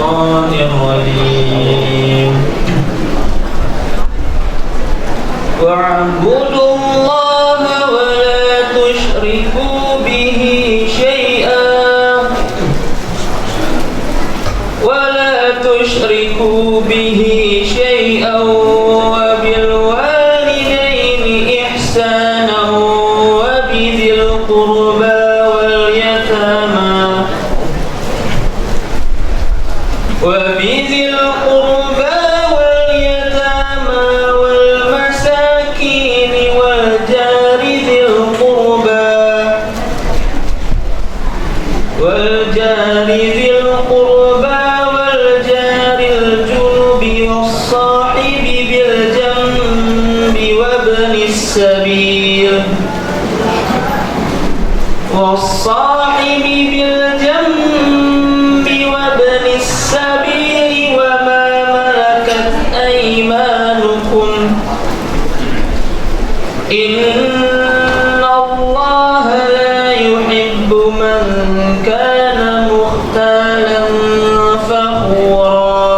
الشيطان الرجيم واعبدوا الله ولا تشركوا به شيئا وبالوالدين إحسانا وبذي القربى والمساكين والجار ذي القربى والجار الجنب والصاحب بالجنب وابن السبيل وما ملكت أيمانكم إن الله لا يحب من كان مختالا فخورا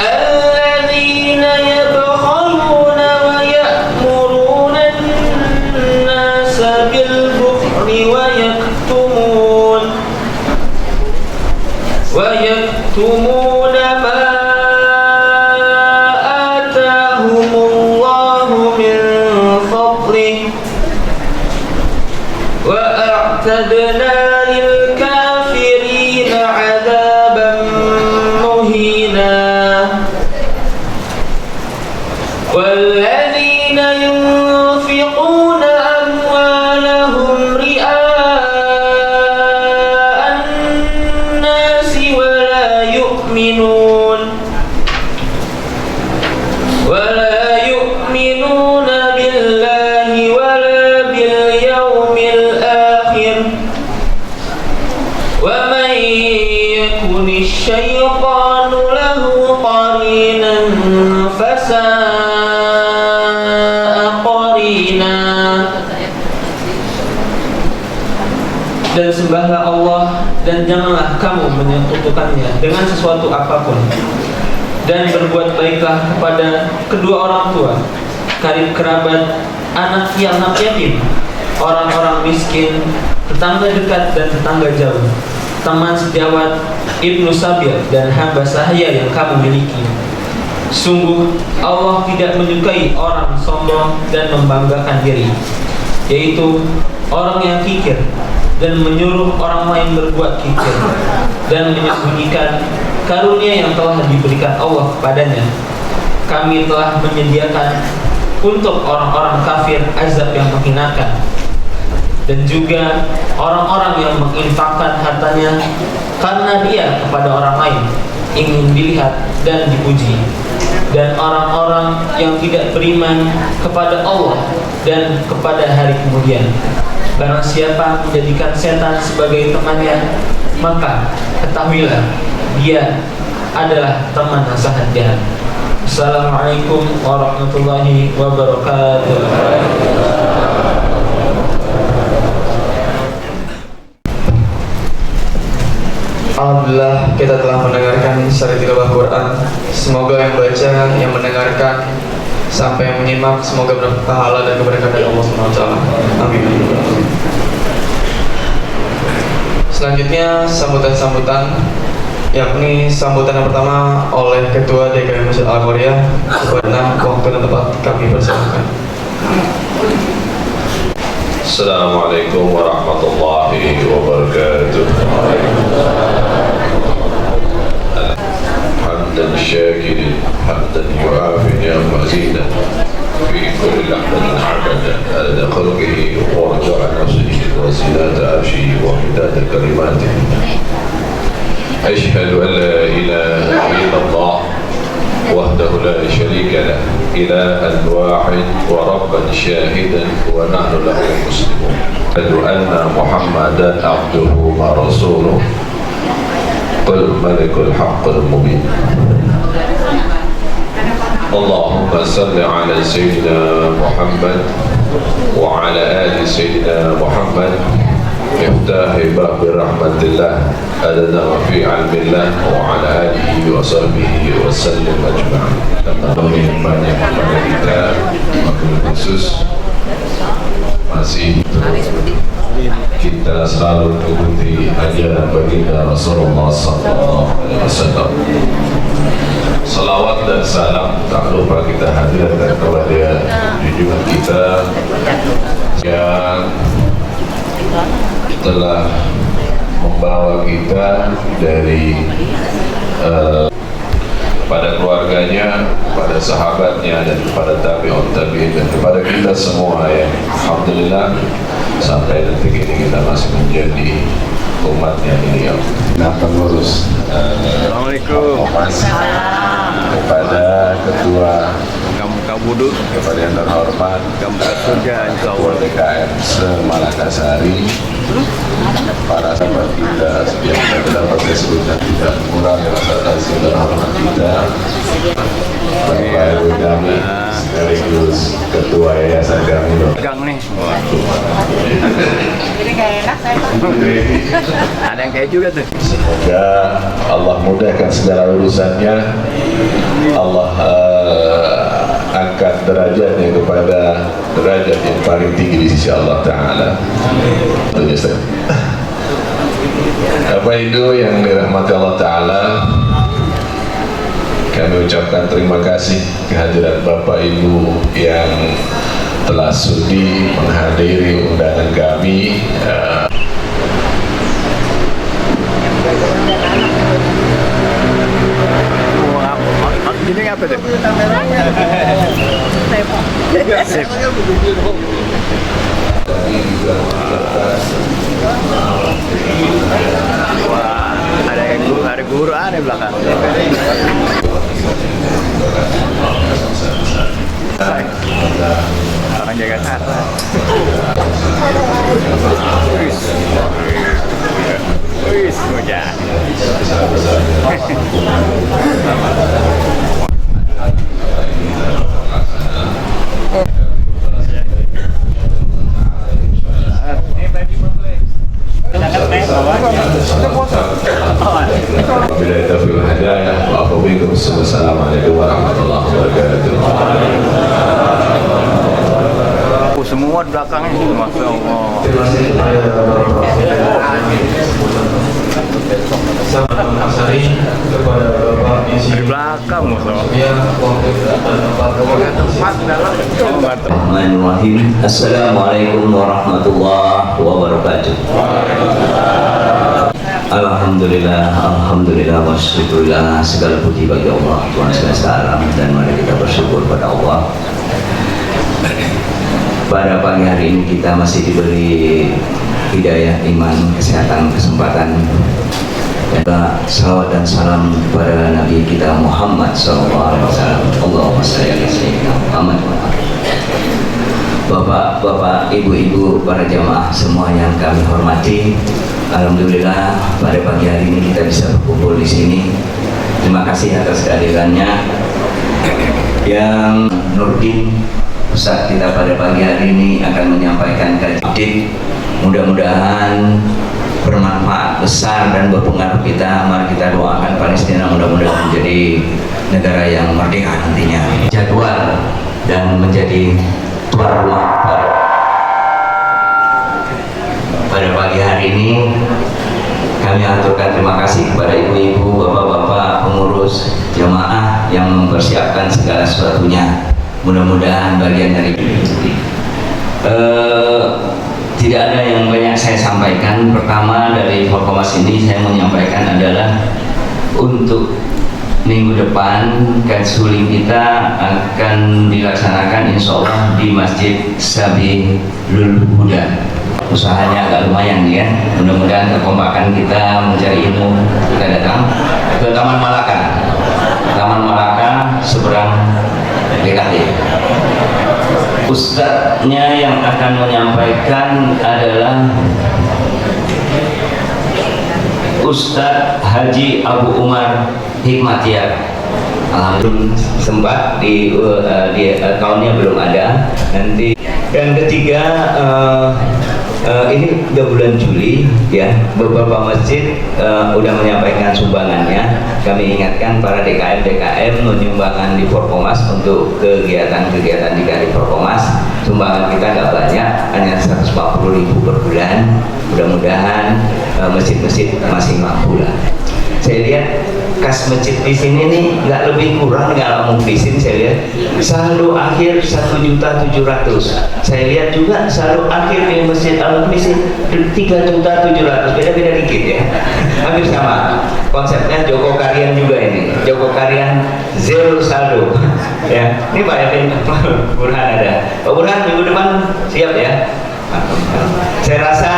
الذين يبخلون ويأمرون الناس بالبخل ويكتمون ما آتاهم الله من فضله وأعتدنا للكافرين عذابا مهينا والذين ينفقون أموالهم رئاء الناس ولا يؤمنون بالله ولا باليوم الآخر ومن يكن الشيطان له قرينا فساء قرينا. Dan sembahlah Allah dan janganlah kamu menyekutukannya dengan sesuatu apapun, dan berbuat baiklah kepada kedua orang tua, karib kerabat, anak yatim, orang-orang miskin, tetangga dekat dan tetangga jauh, teman sejawat, ibnu sabil, dan hamba sahaya yang kamu miliki. Sungguh Allah tidak menyukai orang sombong dan membanggakan diri, yaitu orang yang kikir dan menyuruh orang lain berbuat kikir dan menyembunyikan karunia yang telah diberikan Allah kepadanya. Kami telah menyediakan untuk orang-orang kafir azab yang menghinakan, dan juga orang-orang yang menginfakkan hartanya karena dia kepada orang lain ingin dilihat dan dipuji, dan orang-orang yang tidak beriman kepada Allah dan kepada hari kemudian. Barang siapa menjadikan setan sebagai temannya, maka ketahuilah dia adalah teman yang sangat jahat. Assalamualaikum warahmatullahi wabarakatuh. Alhamdulillah, kita telah mendengarkan syarah tilawah Quran. Semoga yang baca, yang mendengarkan, sampai yang menyimak, semoga mendapat pahala dan keberkahan dari Allah SWT. Amin. Selanjutnya sambutan-sambutan, yakni sambutan yang pertama oleh Ketua DKM Masjid Al-Qaryah. Kepada waktu dan tempat kami persilakan. Assalamualaikum warahmatullahi wabarakatuh. Hamdan syakirin, hamdan yu'afin ya mazidan fi kulli lahzatin abadan adada khalqihi wa raja'a nafsihi wa zinata arshihi wa midada kalimatihi. Ashhadu an la ilaha illallah wahdahu la syarika lah, ilahan wahid wa rabban syahidan wa nahnu lahu muslimun. Ashhadu anna Muhammadan abduhu wa rasuluh qul malikul haqqul mubin. Allahumma salli ala Sayyidina Muhammad wa ala ali Sayyidina Muhammad مفتاح باب رحمة الله أدنى في علم الله وعلى آله وصحبه وسلم أجمعين. Kami banyak kepada kita, wakil khusus masih kita selalu mengikuti ajaran baginda Rasulullah SAW. Salawat dan salam tak lupa kita hadirkan kepada junjungan kita yang telah membawa kita dari pada keluarganya, pada sahabatnya, dan kepada tabi'un tabi'in, dan kepada kita semua yang alhamdulillah sampai detik ini kita masih menjadi umatnya ini yang pengurus. Assalamualaikum. Kepada ketua Kabudu, kepada yang terhormat gambar surga insyaallah DKM Semalakasari, para sahabat kita yang sudah dapat disebutkan tidak mengurangi rasa kasih dan hormat kita, Bapak Ibu kami sekaligus ketua yayasan kami. pegang nih. Jadi gak enak saya Pak. Ada yang kayak juga tuh. Semoga Allah mudahkan segala urusannya, Allah angkat derajatnya kepada derajat yang paling tinggi di sisi Allah Ta'ala. Bapak Ibu yang dirahmati Allah Ta'ala, kami ucapkan terima kasih kehadiran Bapak Ibu yang telah sudi menghadiri undangan kami. Ini apa tuh? Sip. Wah, ada guru ada belakang. Orang jaga tata. Wis, hujan. Wabillahi taufiq wal hidayah wa afu bikum. Wassalamualaikum warahmatullahi wabarakatuh. Semua di belakangnya itu, masya Allah. Terima kasih kepada Bapak Sari, kepada Bapak Isi Di belakang, masya Allah. yang wakil dan tempat Bismillahirrahmanirrahim. Assalamualaikum warahmatullahi wabarakatuh. Alhamdulillah, alhamdulillah, wasyukurillah, segala puji bagi Allah Tuhan semesta alam, dan mari kita bersyukur pada Allah. Pada pagi hari ini kita masih diberi hidayah, iman, kesehatan, kesempatan. Salawat dan salam kepada Nabi kita Muhammad SAW. Allahumma shalli ala sayyidina Muhammad. Bapak, ibu-ibu, para jamaah semua yang kami hormati, alhamdulillah pada pagi hari ini kita bisa berkumpul di sini. Terima kasih atas kehadirannya. Yang Nurdin, Ustaz kita pada pagi hari ini akan menyampaikan kajian. Mudah-mudahan bermanfaat besar dan berpengaruh kita. Mari kita doakan Palestina mudah-mudahan menjadi negara yang merdeka nantinya. Jadwal dan menjadi tuan rumah pada pagi hari ini kami aturkan terima kasih kepada ibu-ibu, bapak-bapak, pengurus jamaah yang mempersiapkan segala sesuatunya. Mudah-mudahan bagian dari tidak ada yang banyak saya sampaikan. Pertama dari Forkomas ini saya menyampaikan adalah untuk minggu depan kansuling kita akan dilaksanakan insya Allah di Masjid Sabilul Huda. Usahanya agak lumayan ya. Mudah-mudahan kekompakan kita mencari ilmu, kita datang ke Taman Malaka. Taman Malaka seberang DKT. Ustadznya yang akan menyampaikan adalah Ustadz Haji Abu Umar Hikmatiar. Alhamdulillah sempat di tahunnya belum ada. Nanti yang ketiga ini udah bulan Juli ya, beberapa masjid udah menyampaikan sumbangannya. Kami ingatkan para DKM menyumbangkan di Forkomas untuk kegiatan-kegiatan di Forkomas. Sumbangan kita nggak banyak, hanya 140.000 per bulan. Mudah-mudahan masjid-masjid masih mampu lah. Saya lihat kas masjid di sini nih nggak lebih kurang nggak muflisin. Saya lihat saldo akhir 1.700.000. Saya lihat juga saldo akhir di masjid Al-Muflisin 3.700.000. Beda-beda dikit ya, hampir sama. Konsepnya Joko Karian juga ini. Joko Karian zero saldo. Ya, ini Pak Yakin, Pak Burhan ada. Pak Burhan minggu depan siap ya. Saya rasa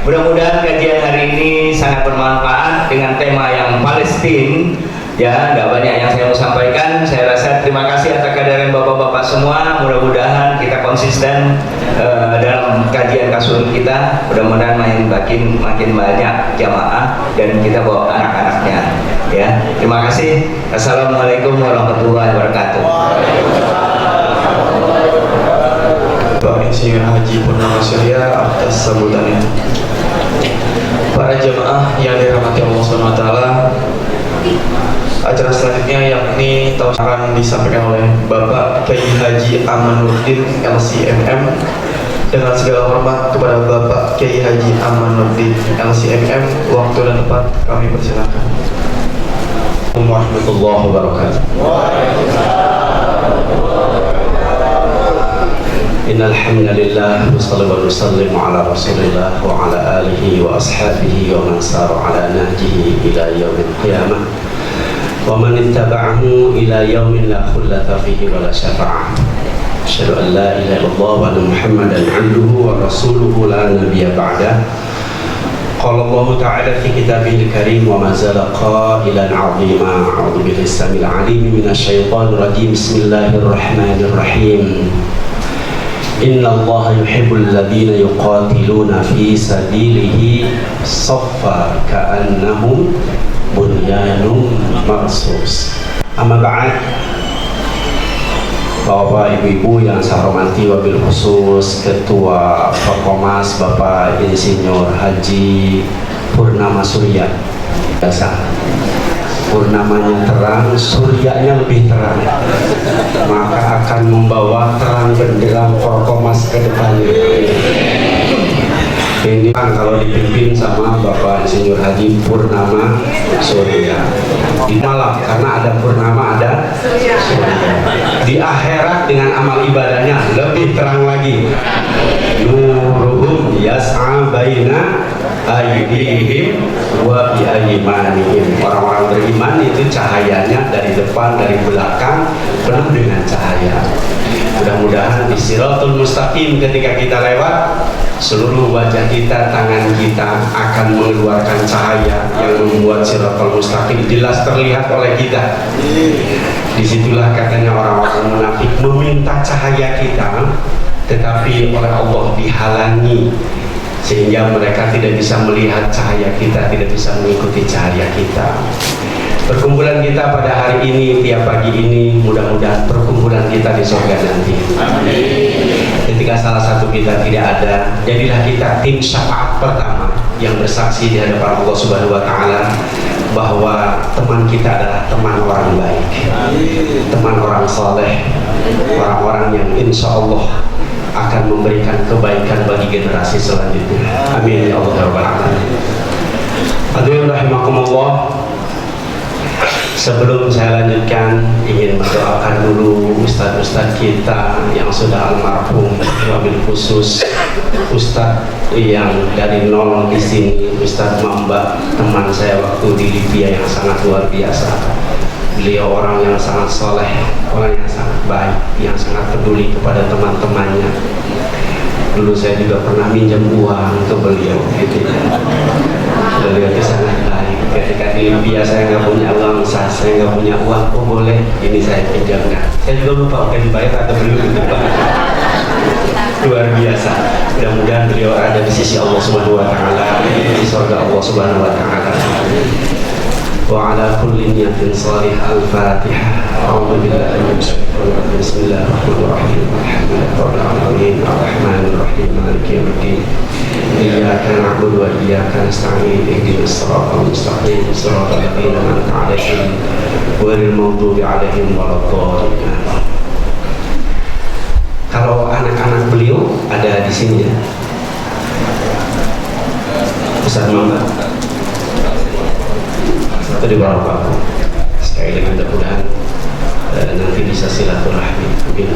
mudah-mudahan kajian hari ini sangat bermanfaat dengan tema yang Palestina. Ya, nggak banyak yang saya mau sampaikan. Saya rasa terima kasih atas kehadiran bapak-bapak semua. Mudah-mudahan kita konsisten dalam kajian kasus kita. Mudah-mudahan makin banyak jamaah dan kita bawa anak-anaknya. Ya, terima kasih. Assalamualaikum warahmatullahi wabarakatuh. Pak Insinyur Haji Purnama Surya atas sambutannya. Para jemaah yang dirahmati Allah SWT, acara selanjutnya yakni akan disampaikan oleh Bapak Kiai Haji Amanuddin LCMM. Dengan segala hormat kepada Bapak Kiai Haji Amanuddin LCMM, waktu dan tempat kami persilakan. Assalamualaikum warahmatullahi wabarakatuh. Innal hamdalillah wa sallallahu wa sallimu ala Rasulillah wa ala alihi wa ashabihi wa man sara ala nahjihi ila yaumil qiyamah wa man ittaba'ahu ila yaumin la khullata fihi wa la syafa'ah. Asyhadu an la ilaha illallah wa anna Muhammadan 'abduhu wa rasuluhu la nabiyya ba'dah. Qala Allah ta'ala fi kitabihil karim wa ma zala qailan 'azima. A'udzu billahi samil 'alim minasy syaithanir rajim. Bismillahirrahmanirrahim. Inna Allah yuhibbul ladhina yuqatiluna fi sabilihi saffa ka'annahum bunyanun marsus. Amma ba'd. Bapak ibu-ibu yang saya hormati, wabil khusus Ketua Forkomas Bapak Insinyur Haji Purnama Surya. Biasa purnamanya terang, suryanya lebih terang, maka akan membawa terang benderang Forkomas ke depannya. Ini kan kalau dipimpin sama Bapak Insinyur Haji Purnama Surya. Di malam karena ada purnama, ada surya. Di akhirat dengan amal ibadahnya lebih terang lagi. Nuruhum yas'a baina aydihim wa bi aymanihim. Orang-orang beriman itu cahayanya dari depan, dari belakang, penuh dengan cahaya. Mudah-mudahan di Siratul Mustaqim ketika kita lewat, seluruh wajah kita, tangan kita akan mengeluarkan cahaya yang membuat Siratul Mustaqim jelas terlihat oleh kita. Disitulah katanya orang-orang munafik meminta cahaya kita, tetapi oleh Allah dihalangi, sehingga mereka tidak bisa melihat cahaya kita, tidak bisa mengikuti cahaya kita. Perkumpulan kita pada hari ini, tiap pagi ini, mudah-mudahan perkumpulan kita di surga nanti. Ketika salah satu kita tidak ada, jadilah kita tim syafaat pertama yang bersaksi di hadapan Allah Subhanahu wa Ta'ala bahwa teman kita adalah teman orang baik, teman orang saleh, orang-orang yang insya Allah akan memberikan kebaikan bagi generasi selanjutnya. Amin ya Allah ya Rabbal Alamin. Hadirin rahimakumullah. Sebelum saya lanjutkan, ingin mendoakan dulu ustadz-ustadz kita yang sudah almarhum, wabil khusus ustadz yang dari nol di sini, Ustadz Mamba, teman saya waktu di Libya yang sangat luar biasa. Beliau orang yang sangat soleh, orang yang sangat baik, yang sangat peduli kepada teman-temannya. Dulu saya juga pernah minjam uang ke beliau, gitu ya. Beliau itu sangat baik. Ketika di Libya saya nggak punya uang, saya nggak punya uang, oh boleh, ini saya pinjamkan. Saya juga lupa mungkin dibayar atau belum, gitu Pak. Luar biasa. Mudah-mudahan beliau ada di sisi Allah Subhanahu wa Ta'ala, di surga Allah Subhanahu wa Ta'ala. Wa ala kulli niyatin salihah. Al-Fatihah. A'udzu billahi minasyaitonir rajim. Bismillahirrahmanirrahim. Alhamdulillahirabbil alamin. Arrahmanirrahim. Maliki yaumiddin. na'budu wa iyyaka nasta'in ihdinas siratal mustaqim siratal ladzina an'amta 'alaihim ghairil maghdubi 'alaihim waladdallin. Kalau anak-anak beliau ada di sini ya, Ustaz Mamba atau di bawah sekali lagi mudah-mudahan nanti bisa silaturahmi. Mungkin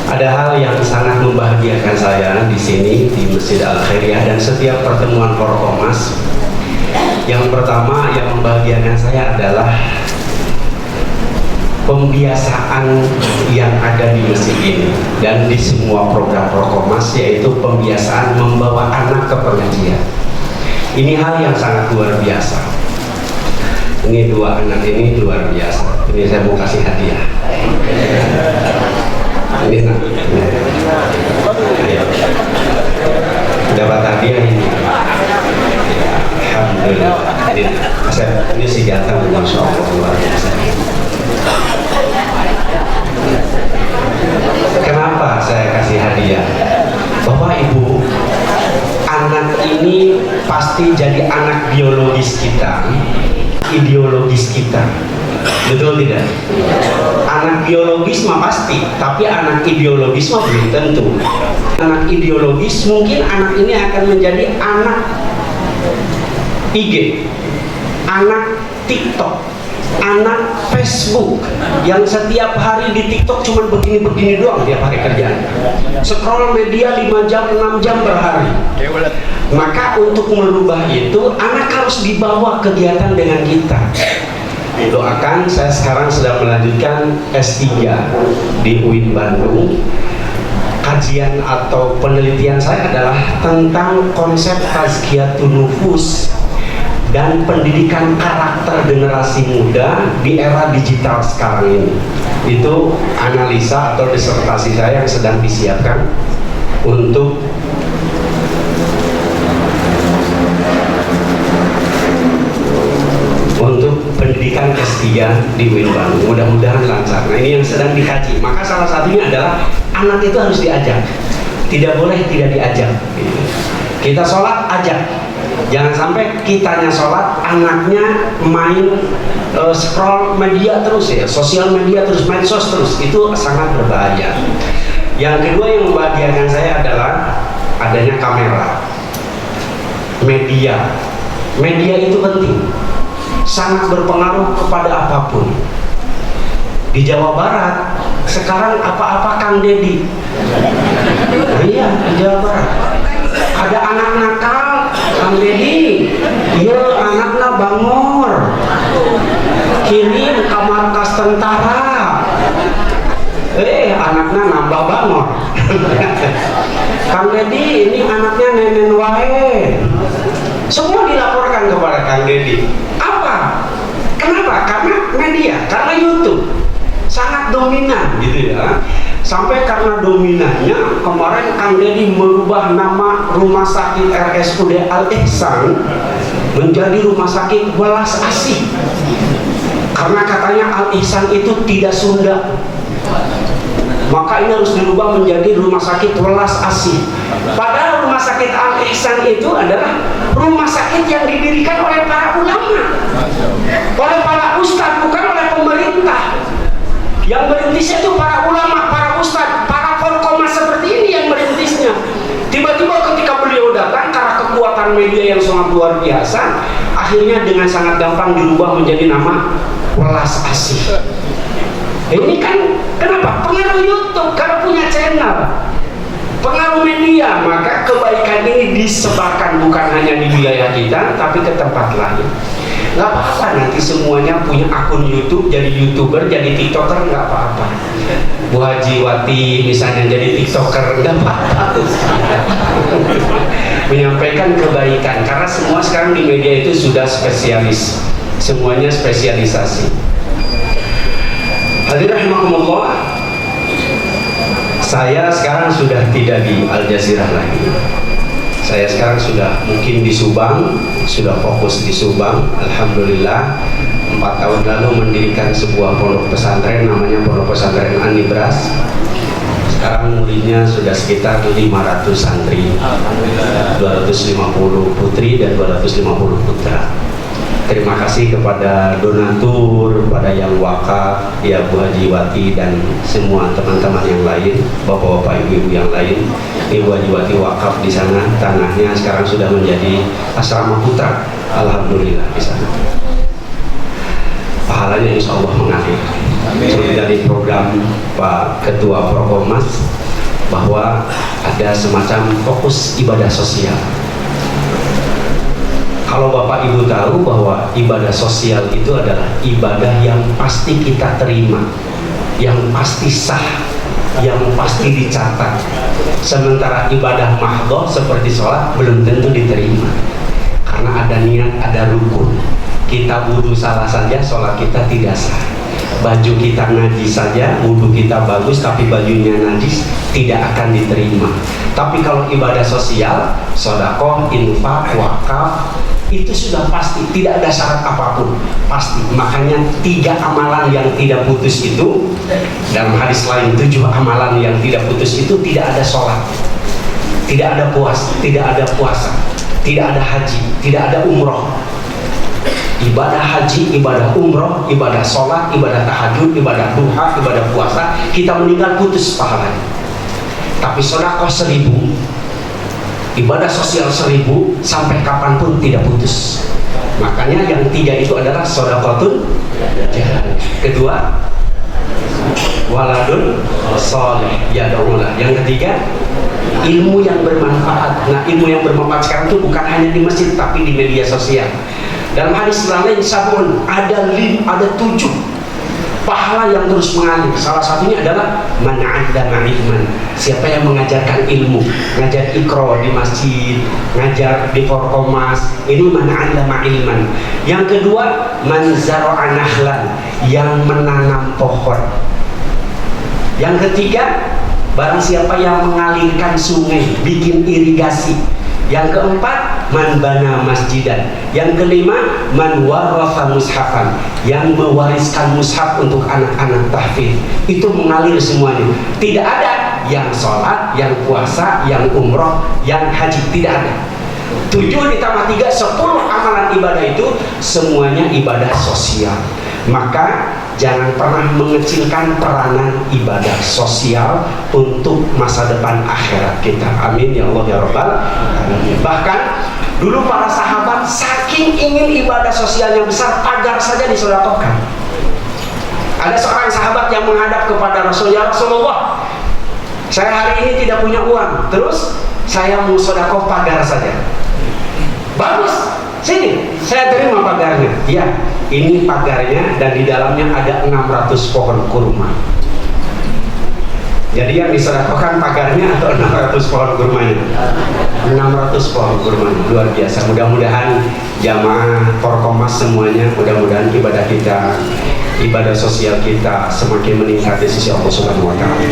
ada hal yang sangat membahagiakan saya di sini di Masjid Al-Khairiyah dan setiap pertemuan Forkomas. Yang pertama yang membahagiakan saya adalah pembiasaan yang ada di masjid ini dan di semua program Forkomas, yaitu pembiasaan membawa anak ke pengajian. Ini hal yang sangat luar biasa. Ini dua anak ini luar biasa. Ini saya mau kasih hadiah. Ini nak. Dapat hadiah ini. Alhamdulillah. Ini senjata, masya Allah, luar biasa. Kenapa saya kasih hadiah? Bapak Ibu, anak ini pasti jadi anak biologis kita, ideologis kita, betul tidak? Anak biologis mah pasti, tapi anak ideologis mah belum tentu. Anak ideologis mungkin anak ini akan menjadi anak IG, anak TikTok, anak Facebook yang setiap hari di TikTok cuma begini-begini doang tiap hari kerjaan. Scroll media 5 jam, 6 jam per hari. Maka untuk merubah itu anak harus dibawa kegiatan dengan kita. Doakan, saya sekarang sedang melanjutkan S3 di UIN Bandung. Kajian atau penelitian saya adalah tentang konsep tazkiyatun nufus dan pendidikan karakter generasi muda di era digital sekarang ini. Itu analisa atau disertasi saya yang sedang disiapkan untuk pendidikan S3 di UIN Bandung. Mudah-mudahan lancar. Nah, ini yang sedang dikaji. Maka salah satunya adalah anak itu harus diajak. Tidak boleh tidak diajak. Kita sholat, ajak. Jangan sampai kitanya sholat, anaknya main scroll media terus ya, sosial media terus, medsos terus. Itu sangat berbahaya. Yang kedua yang membahagiakan saya adalah adanya kamera, media. Media itu penting, sangat berpengaruh kepada apapun. Di Jawa Barat sekarang apa-apa Kang Deddy. Iya, di Jawa Barat ada anak nakal, Kang Deddy, iya anaknya bangor, kirim ke markas tentara, anaknya nambah bangor. Kang Deddy, ini anaknya nenen wae. Semua dilaporkan kepada Kang Deddy. Apa? Kenapa? Karena media, karena YouTube sangat dominan gitu ya. Sampai karena dominannya kemarin Kang Deddy merubah nama rumah sakit RSUD Al-Ihsan menjadi rumah sakit Welas Asih. Karena katanya Al-Ihsan itu tidak Sunda. Maka ini harus dirubah menjadi rumah sakit Welas Asih. Padahal rumah sakit Al-Ihsan itu adalah rumah sakit yang didirikan oleh para ulama, oleh para ustadz, bukan oleh pemerintah. Yang merintisnya itu para ulama, para ustadz, para Forkomas seperti ini yang merintisnya. Tiba-tiba ketika beliau datang, karena kekuatan media yang sangat luar biasa, akhirnya dengan sangat gampang dirubah menjadi nama Welas Asih. Ini kan kenapa? Pengaruh YouTube, karena punya channel, pengaruh media. Maka kebaikan ini disebarkan bukan hanya di wilayah kita, tapi ke tempat lain. Gak apa-apa nanti semuanya punya akun YouTube, jadi YouTuber, jadi TikToker, gak apa-apa. Bu Haji Wati misalnya jadi TikToker, gak apa-apa. Menyampaikan kebaikan, karena semua sekarang di media itu sudah spesialis, semuanya spesialisasi. Hadirin rahimakumullah, saya sekarang sudah tidak di Al Jazeera lagi. Saya sekarang sudah mungkin di Subang, sudah fokus di Subang. Alhamdulillah, 4 tahun lalu mendirikan sebuah pondok pesantren namanya Pondok Pesantren Anibras. Sekarang muridnya sudah sekitar 500 santri, 250 putri dan 250 putra. Terima kasih kepada donatur, kepada yang wakaf, ya Bu Hajiwati dan semua teman-teman yang lain, bapak-bapak, ibu-ibu yang lain. Ibu Hajiwati wakaf di sana, tanahnya sekarang sudah menjadi asrama putra. Alhamdulillah di sana. Pahalanya insya Allah mengalir. Seperti dari program Pak Ketua Prokomas bahwa ada semacam fokus ibadah sosial. Kalau Bapak Ibu tahu bahwa ibadah sosial itu adalah ibadah yang pasti kita terima, yang pasti sah, yang pasti dicatat. Sementara ibadah mahdhah seperti sholat belum tentu diterima, karena ada niat, ada rukun. Kita wudhu salah saja, sholat kita tidak sah. Baju kita najis saja, wudhu kita bagus, tapi bajunya najis, tidak akan diterima. Tapi kalau ibadah sosial, sedekah, infak, wakaf, itu sudah pasti, tidak ada syarat apapun, pasti. Makanya 3 amalan yang tidak putus itu, dalam hadis lain 7 amalan yang tidak putus itu, tidak ada sholat, tidak ada puasa, tidak ada haji, tidak ada umroh. Ibadah haji, ibadah umroh, ibadah sholat, ibadah tahajud, ibadah duha, ibadah puasa, kita meninggal putus pahalanya. Tapi sedekah 1000, ibadah sosial 1000, sampai kapanpun tidak putus. Makanya yang 3 itu adalah sedekahun jariyah. Kedua, waladun sholih yad'ulah. Yang ketiga, ilmu yang bermanfaat. Nah, ilmu yang bermanfaat sekarang itu bukan hanya di masjid, tapi di media sosial. Dalam hadis lain sabun ada 7 pahala yang terus mengalir. Salah satunya adalah man 'allama ilman, siapa yang mengajarkan ilmu, ngajar Iqra di masjid, ngajar di Forkomas, ini man 'allama ilman. Yang kedua, man zara'a nahlan, yang menanam pohon. Yang ketiga, barang siapa yang mengalirkan sungai, bikin irigasi. Yang keempat, man bana masjidan. Yang kelima, man waratha mushafan, yang mewariskan mushaf untuk anak-anak tahfidz. Itu mengalir semuanya. Tidak ada yang sholat, yang puasa, yang umroh, yang haji, tidak ada. 7 ditambah 3, 10 amalan ibadah itu semuanya ibadah sosial. Maka jangan pernah mengecilkan peranan ibadah sosial untuk masa depan akhirat kita. Amin ya Allah ya Rabbal alamin. Bahkan dulu para sahabat saking ingin ibadah sosial yang besar, pagar saja disedekahkan. Ada seorang sahabat yang menghadap kepada Rasul, ya Rasulullah, saya hari ini tidak punya uang, terus saya mau sedekah pagar saja. Bagus, sini saya terima pagarnya. Ya, ini pagarnya dan di dalamnya ada 600 pohon kurma. Jadi yang disedekahkan pagarnya atau 600 pohon kurmanya? 600 pohon kurmanya, luar biasa. Mudah-mudahan jamaah Forkomas semuanya, mudah-mudahan ibadah kita, ibadah sosial kita semakin meningkat di sisi Allah Subhanahu wa taala.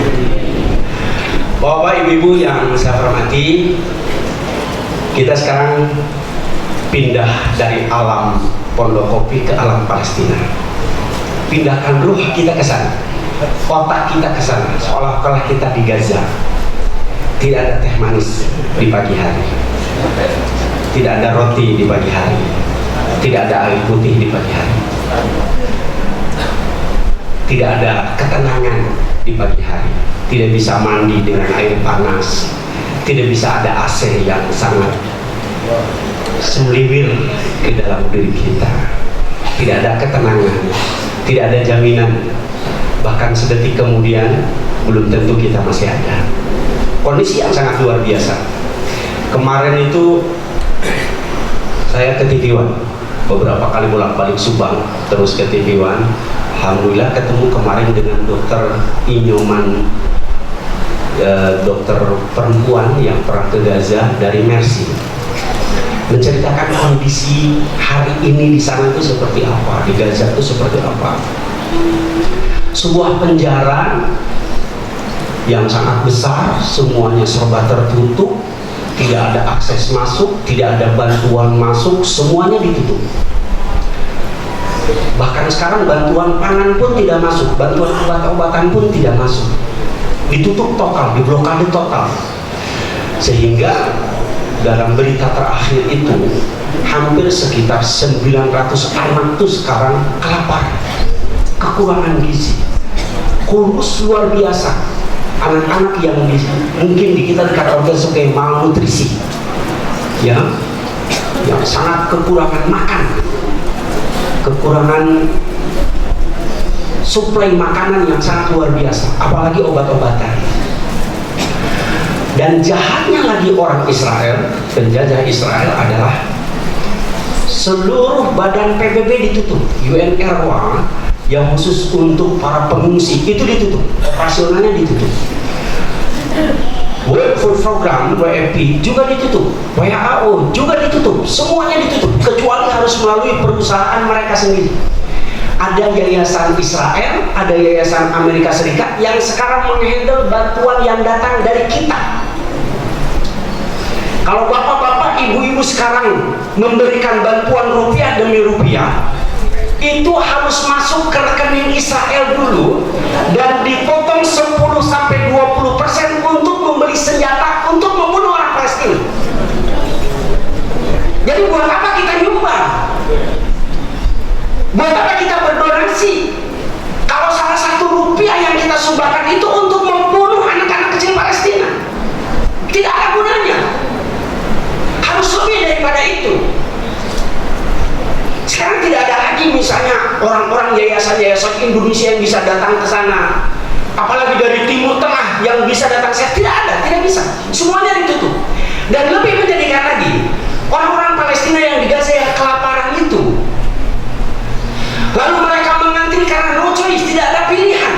Bapak ibu-ibu yang saya hormati, kita sekarang pindah dari alam Pondokopi ke alam Palestina. Pindahkan ruh kita ke sana, otak kita ke sana, seolah-olah kita di Gaza. Tidak ada teh manis di pagi hari, tidak ada roti di pagi hari, tidak ada air putih di pagi hari, tidak ada ketenangan di pagi hari, tidak bisa mandi dengan air panas, tidak bisa ada AC yang sangat seliwir ke dalam diri kita. Tidak ada ketenangan, tidak ada jaminan, bahkan sedetik kemudian belum tentu kita masih ada. Kondisi yang sangat luar biasa. Kemarin itu saya ke TV1 beberapa kali bolak-balik Subang, terus ke TV1. Alhamdulillah ketemu kemarin dengan dokter Inyoman, dokter perempuan yang pernah ke Gaza dari Mercy, menceritakan kondisi hari ini di sana itu seperti apa, di Gaza itu seperti apa. Sebuah penjara yang sangat besar, semuanya serba tertutup, tidak ada akses masuk, tidak ada bantuan masuk, semuanya ditutup. Bahkan sekarang bantuan pangan pun tidak masuk, bantuan obat-obatan pun tidak masuk. ditutup total, diblokade total, sehingga dalam berita terakhir itu hampir sekitar 900 anak itu sekarang kelaparan, kekurangan gizi, kurus luar biasa. Anak-anak yang mungkin di kita dikatakan sebagai malnutrisi, ya, yang sangat kekurangan makan, kekurangan suplai makanan yang sangat luar biasa, apalagi obat-obatan. Dan jahatnya lagi orang Israel, penjajah Israel adalah seluruh badan PBB ditutup, UNRWA yang khusus untuk para pengungsi itu ditutup, operasionalnya ditutup. World Food Program WFP juga ditutup, WHO juga ditutup, semuanya ditutup kecuali harus melalui perusahaan mereka sendiri. Ada yayasan Israel, ada yayasan Amerika Serikat yang sekarang menghandle bantuan yang datang dari kita. Kalau bapak-bapak, ibu-ibu sekarang memberikan bantuan rupiah demi rupiah, itu harus masuk ke rekening Israel dulu dan dipotong 10-20% untuk membeli senjata untuk membunuh orang Palestina. Jadi buat apa kita nyumbang? Buat apa kita berdonasi? Kalau salah satu rupiah yang kita sumbangkan itu untuk membunuh anak-anak kecil Palestina, tidak ada gunanya. Harus lebih daripada itu. Sekarang tidak ada lagi misalnya orang-orang yayasan-yayasan Indonesia yang bisa datang ke sana, apalagi dari Timur Tengah yang bisa datang ke sana. Tidak ada, tidak bisa. Semuanya ditutup. Dan lebih menjadikan lagi, orang-orang Palestina yang di Gaza yang kelaparan itu, lalu mereka mengantri karena no choice, tidak ada pilihan.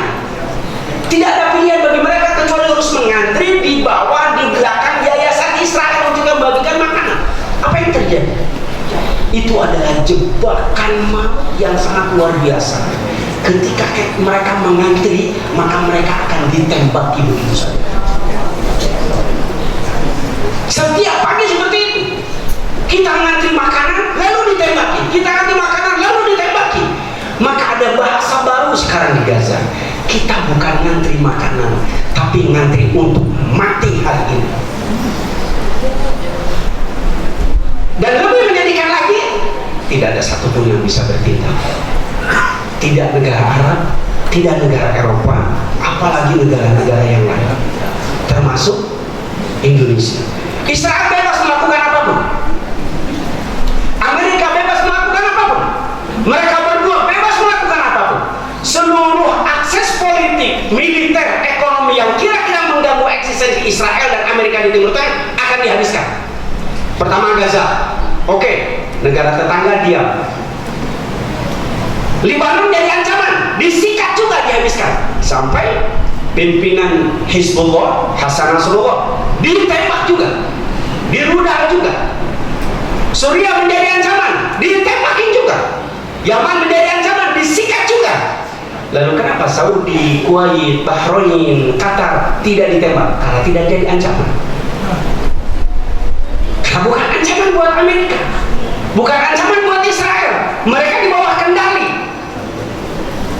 Tidak ada pilihan bagi mereka kecuali harus mengantri di bawah, di belakang yayasan Israel untuk membagikan makanan. Apa yang terjadi? Itu adalah jebakan maut yang sangat luar biasa. Ketika mereka mengantri, maka mereka akan ditembaki begitu saja. Setiap pagi seperti itu. Kita ngantri makanan, lalu ditembaki. Kita ngantri makanan, lalu ditembaki. Maka ada bahasa baru sekarang di Gaza. Kita bukan ngantri makanan, tapi ngantri untuk mati hari ini. Dan lebih menyedihkan lagi, tidak ada satupun yang bisa bertindak. Tidak negara Arab, tidak negara Eropa, apalagi negara-negara yang lain, termasuk Indonesia. Israel bebas melakukan apapun, Amerika bebas melakukan apapun, mereka berdua bebas melakukan apapun. Seluruh akses politik, militer, ekonomi yang kira-kira mengganggu eksistensi Israel dan Amerika di Timur Tengah akan dihabiskan. Pertama Gaza, oke, negara tetangga diam. Libanon jadi ancaman, disikat juga dihabiskan. Sampai pimpinan Hizbullah, Hasan Nasrullah, ditembak juga, dirudal juga. Suriah menjadi ancaman, ditembakin juga. Yaman menjadi ancaman, disikat juga. Lalu kenapa Saudi, Kuwait, Bahrain, Qatar tidak ditembak? Karena tidak jadi ancaman. Karena bukan ancaman buat Amerika, bukan ancaman buat Israel. Mereka di bawah kendali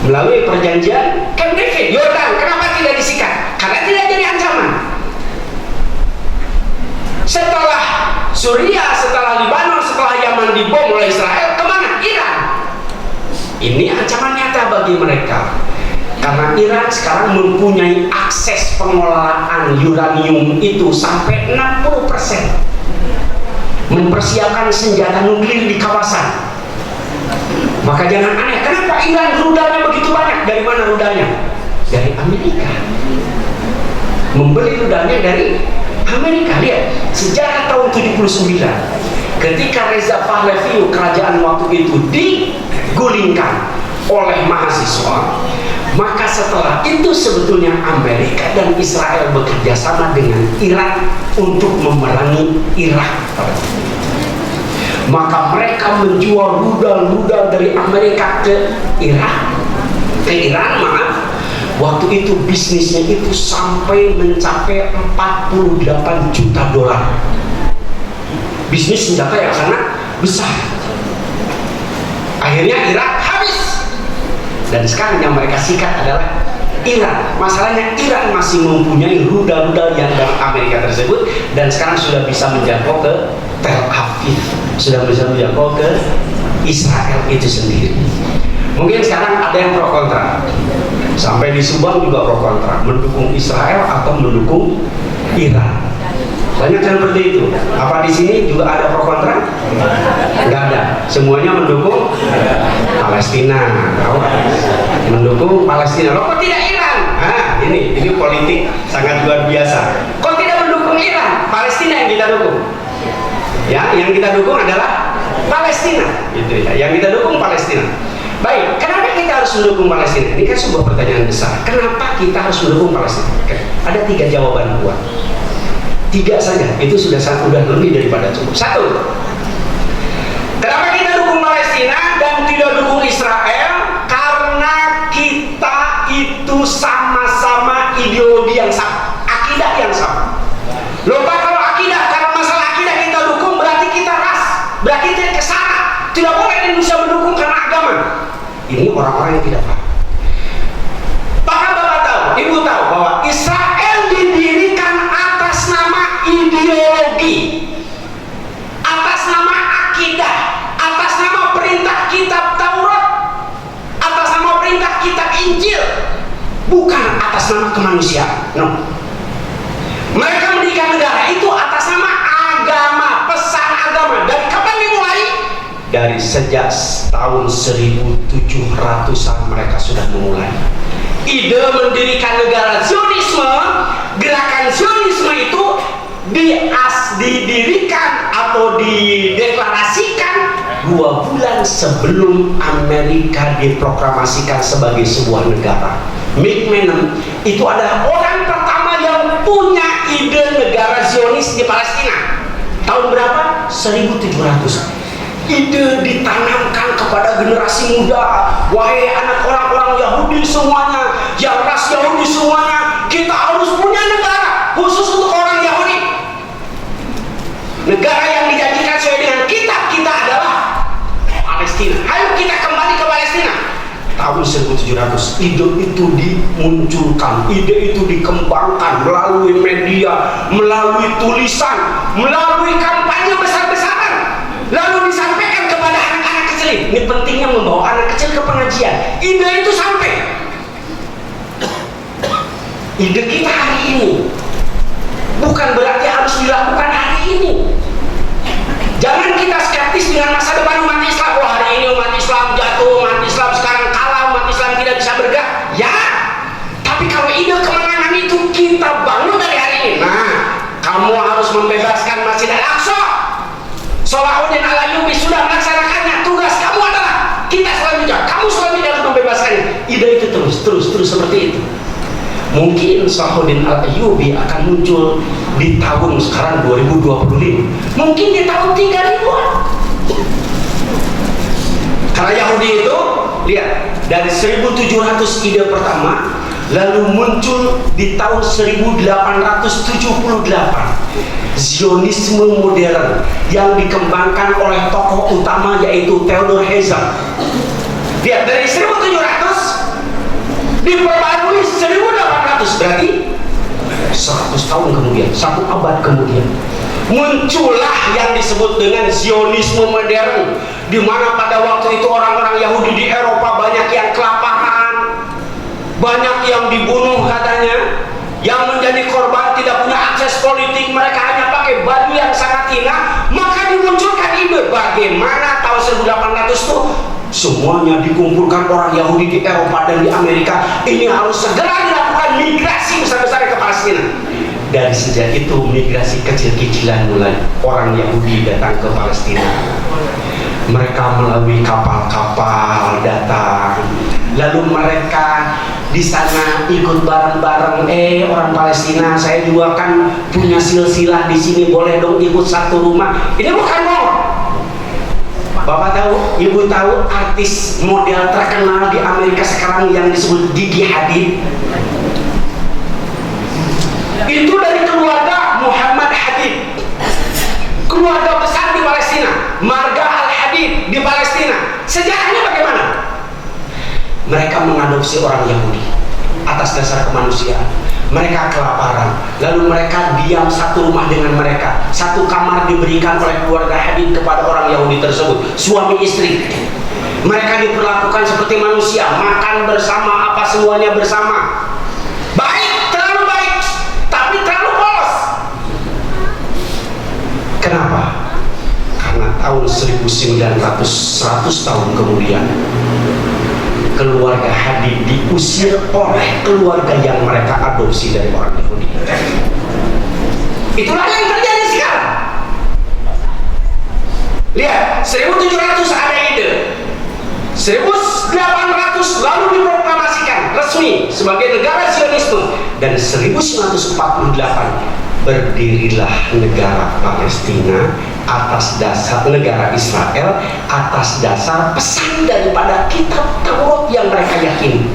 melalui perjanjian Camp David. Yordan kenapa tidak disikat? Karena tidak jadi ancaman. Setelah Suriah, setelah Libanon, setelah Yaman dibom oleh Israel, kemana? Iran. Ini ancaman nyata bagi mereka. Karena Iran sekarang mempunyai akses pengelolaan uranium itu sampai 60%. Mempersiapkan senjata nuklir di kawasan. Maka jangan aneh, kenapa Iran rudalnya begitu banyak? Dari mana rudalnya? Dari Amerika. Membeli rudalnya dari Amerika. Lihat, sejarah tahun 79 ketika Reza Pahlavi, kerajaan waktu itu digulingkan oleh mahasiswa, maka setelah itu sebetulnya Amerika dan Israel bekerja sama dengan Irak untuk memerangi Irak. Maka mereka menjual rudal-rudal dari Amerika ke Iran, maaf. Waktu itu bisnisnya itu sampai mencapai 48 juta dolar. Bisnis senjata yang sangat besar. Akhirnya Irak habis. Dan sekarang yang mereka sikat adalah Iran. Masalahnya Iran masih mempunyai rudal-rudal yang dari Amerika tersebut, dan sekarang sudah bisa menjangkau ke Tel Aviv, sudah bisa menjangkau ke Israel itu sendiri. Mungkin sekarang ada yang pro kontra, sampai di Subang juga pro kontra, mendukung Israel atau mendukung Iran. Banyak yang seperti itu. Apa di sini juga ada pro kontra? Enggak ada. Semuanya mendukung Palestina. Mendukung Palestina. Loh, kok tidak Iran? Nah, ini politik sangat luar biasa. Kok tidak mendukung Iran? Palestina yang kita dukung. Ya, yang kita dukung adalah Palestina. Gitu ya. Yang kita dukung Palestina. Baik, kenapa kita harus mendukung Palestina? Ini kan sebuah pertanyaan besar. Kenapa kita harus mendukung Palestina? Oke. Ada 3 jawaban kuat. 3 saja, itu sudah lebih daripada cukup. 1, kenapa kita dukung Palestina dan tidak dukung Israel? Karena kita itu sama-sama ideologi yang sama, akidah yang sama. Loh Pak, kalau akidah, karena masalah akidah kita dukung, berarti kita ras, berarti kita kesana. Tidak boleh Indonesia mendukung karena agama. Ini orang-orang yang tidak paham. Apakah Bapak tahu, Ibu tahu bahwa Israel didirikan atas nama ideologi, atas nama akidah, atas nama perintah kitab Taurat, atas nama perintah kitab Injil, bukan atas nama kemanusiaan. No. Mereka mendirikan negara itu atas nama agama, pesan agama. Dari kapan dimulai? Dari sejak tahun 1700-an mereka sudah memulai. Ide mendirikan negara Zionisme, gerakan Zionisme itu didirikan atau dideklarasikan 2 bulan sebelum Amerika diproklamasikan sebagai sebuah negara. McMahon itu adalah orang pertama yang punya ide negara Zionis di Palestina. Tahun berapa? 1700. Ide ditanamkan kepada generasi muda. Wahai anak orang-orang Yahudi semuanya, yang ras Yahudi semuanya, kita harus punya negara khusus untuk orang Yahudi. Negara yang dijanjikan sesuai dengan kitab kita adalah Palestina. Ayo kita kembali ke Palestina. Tahun 1700 ide itu dimunculkan, ide itu dikembangkan melalui media, melalui tulisan, melalui kampanye besar-besaran, lalu disampaikan kepada anak-anak kecil. Ini pentingnya membawa anak kecil ke pengajian. Ide itu sampai. Ide kita hari ini bukan berarti harus dilakukan hari ini. Jangan kita skeptis dengan masa depan umat Islam. Wah, hari ini umat Islam jatuh, umat Islam sekarang kalah, umat Islam tidak bisa bergerak. Ya, tapi kalau ide kemenangan itu kita bangun dari hari ini. Nah, kamu harus membebaskan Masjid Al-Aqsa. Salahuddin Al-Ayyubi sudah melaksanakannya. Tugas kamu adalah kita selanjutnya. Kamu selanjutnya harus membebaskannya. Ide itu terus seperti itu. Mungkin Salahuddin Al-Ayyubi akan muncul di tahun sekarang 2025. Mungkin di tahun 3000-an. Karena Yahudi itu, lihat, dari 1700 ide pertama, lalu muncul di tahun 1878 Zionisme modern yang dikembangkan oleh tokoh utama yaitu Theodor Herzl. Lihat, dari 1700 diperbarui 1800, berarti 100 tahun kemudian, 1 abad kemudian, muncullah yang disebut dengan Zionisme modern, di mana pada waktu itu orang-orang Yahudi di Eropa banyak yang kelaparan, banyak yang dibunuh katanya, yang menjadi korban tidak punya akses politik, mereka hanya pakai baju yang sangat hina. Maka dimunculkan ide bagaimana tahun 1800 itu semuanya dikumpulkan orang Yahudi di Eropa dan di Amerika, ini harus segera dilakukan migrasi besar-besaran ke Palestina. Dari sejak itu migrasi kecil-kecilan mulai, orang Yahudi datang ke Palestina. Mereka melalui kapal-kapal datang, lalu mereka di sana ikut bareng-bareng. Orang Palestina, saya juga kan punya silsilah di sini, boleh dong ikut satu rumah. Ini bukan bohong. Bapak tahu, Ibu tahu artis model terkenal di Amerika sekarang yang disebut Gigi Hadid? Itu dari keluarga Muhammad Hadid, keluarga besar di Palestina, marga Al-Hadid di Palestina. Sejarahnya bagaimana? Mereka mengadopsi orang Yahudi. atas dasar kemanusiaan. Mereka kelaparan, lalu mereka diam satu rumah dengan mereka. Satu kamar diberikan oleh keluarga Habib kepada orang Yahudi tersebut, suami istri. Mereka diperlakukan seperti manusia, makan bersama, apa semuanya bersama. Baik, terlalu baik, tapi terlalu polos. Kenapa? Karena tahun 1900, 100 tahun kemudian, keluarga Habib diusir oleh keluarga yang mereka adopsi dari orang Yahudi. Itulah yang terjadi sekarang. Lihat, 1700 ada ide, 1800 lalu diproklamasikan resmi sebagai negara Zionisme, dan 1948 berdirilah negara Palestina atas dasar negara Israel atas dasar pesan daripada kitab Taurat yang mereka yakini.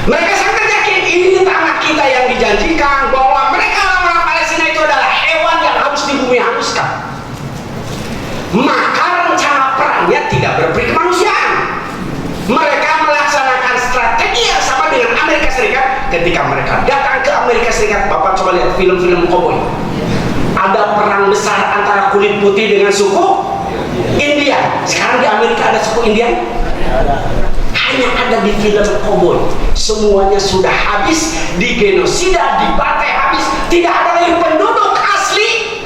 Mereka sangat yakin ini tanah kita yang dijanjikan, bahwa mereka orang Palestina itu adalah hewan yang harus dibumi hanguskan. Maka rencana perangnya tidak berperi kemanusiaan. Mereka melaksanakan strategi yang sama dengan Amerika Serikat. Ketika mereka datang ke Amerika Serikat, Bapak coba lihat film-film koboi. Ada perang besar antara kulit putih dengan suku India. Sekarang di Amerika ada suku India? Hanya ada di film koboi. Semuanya sudah habis, digenosida, dibantai habis. Tidak ada lagi penduduk asli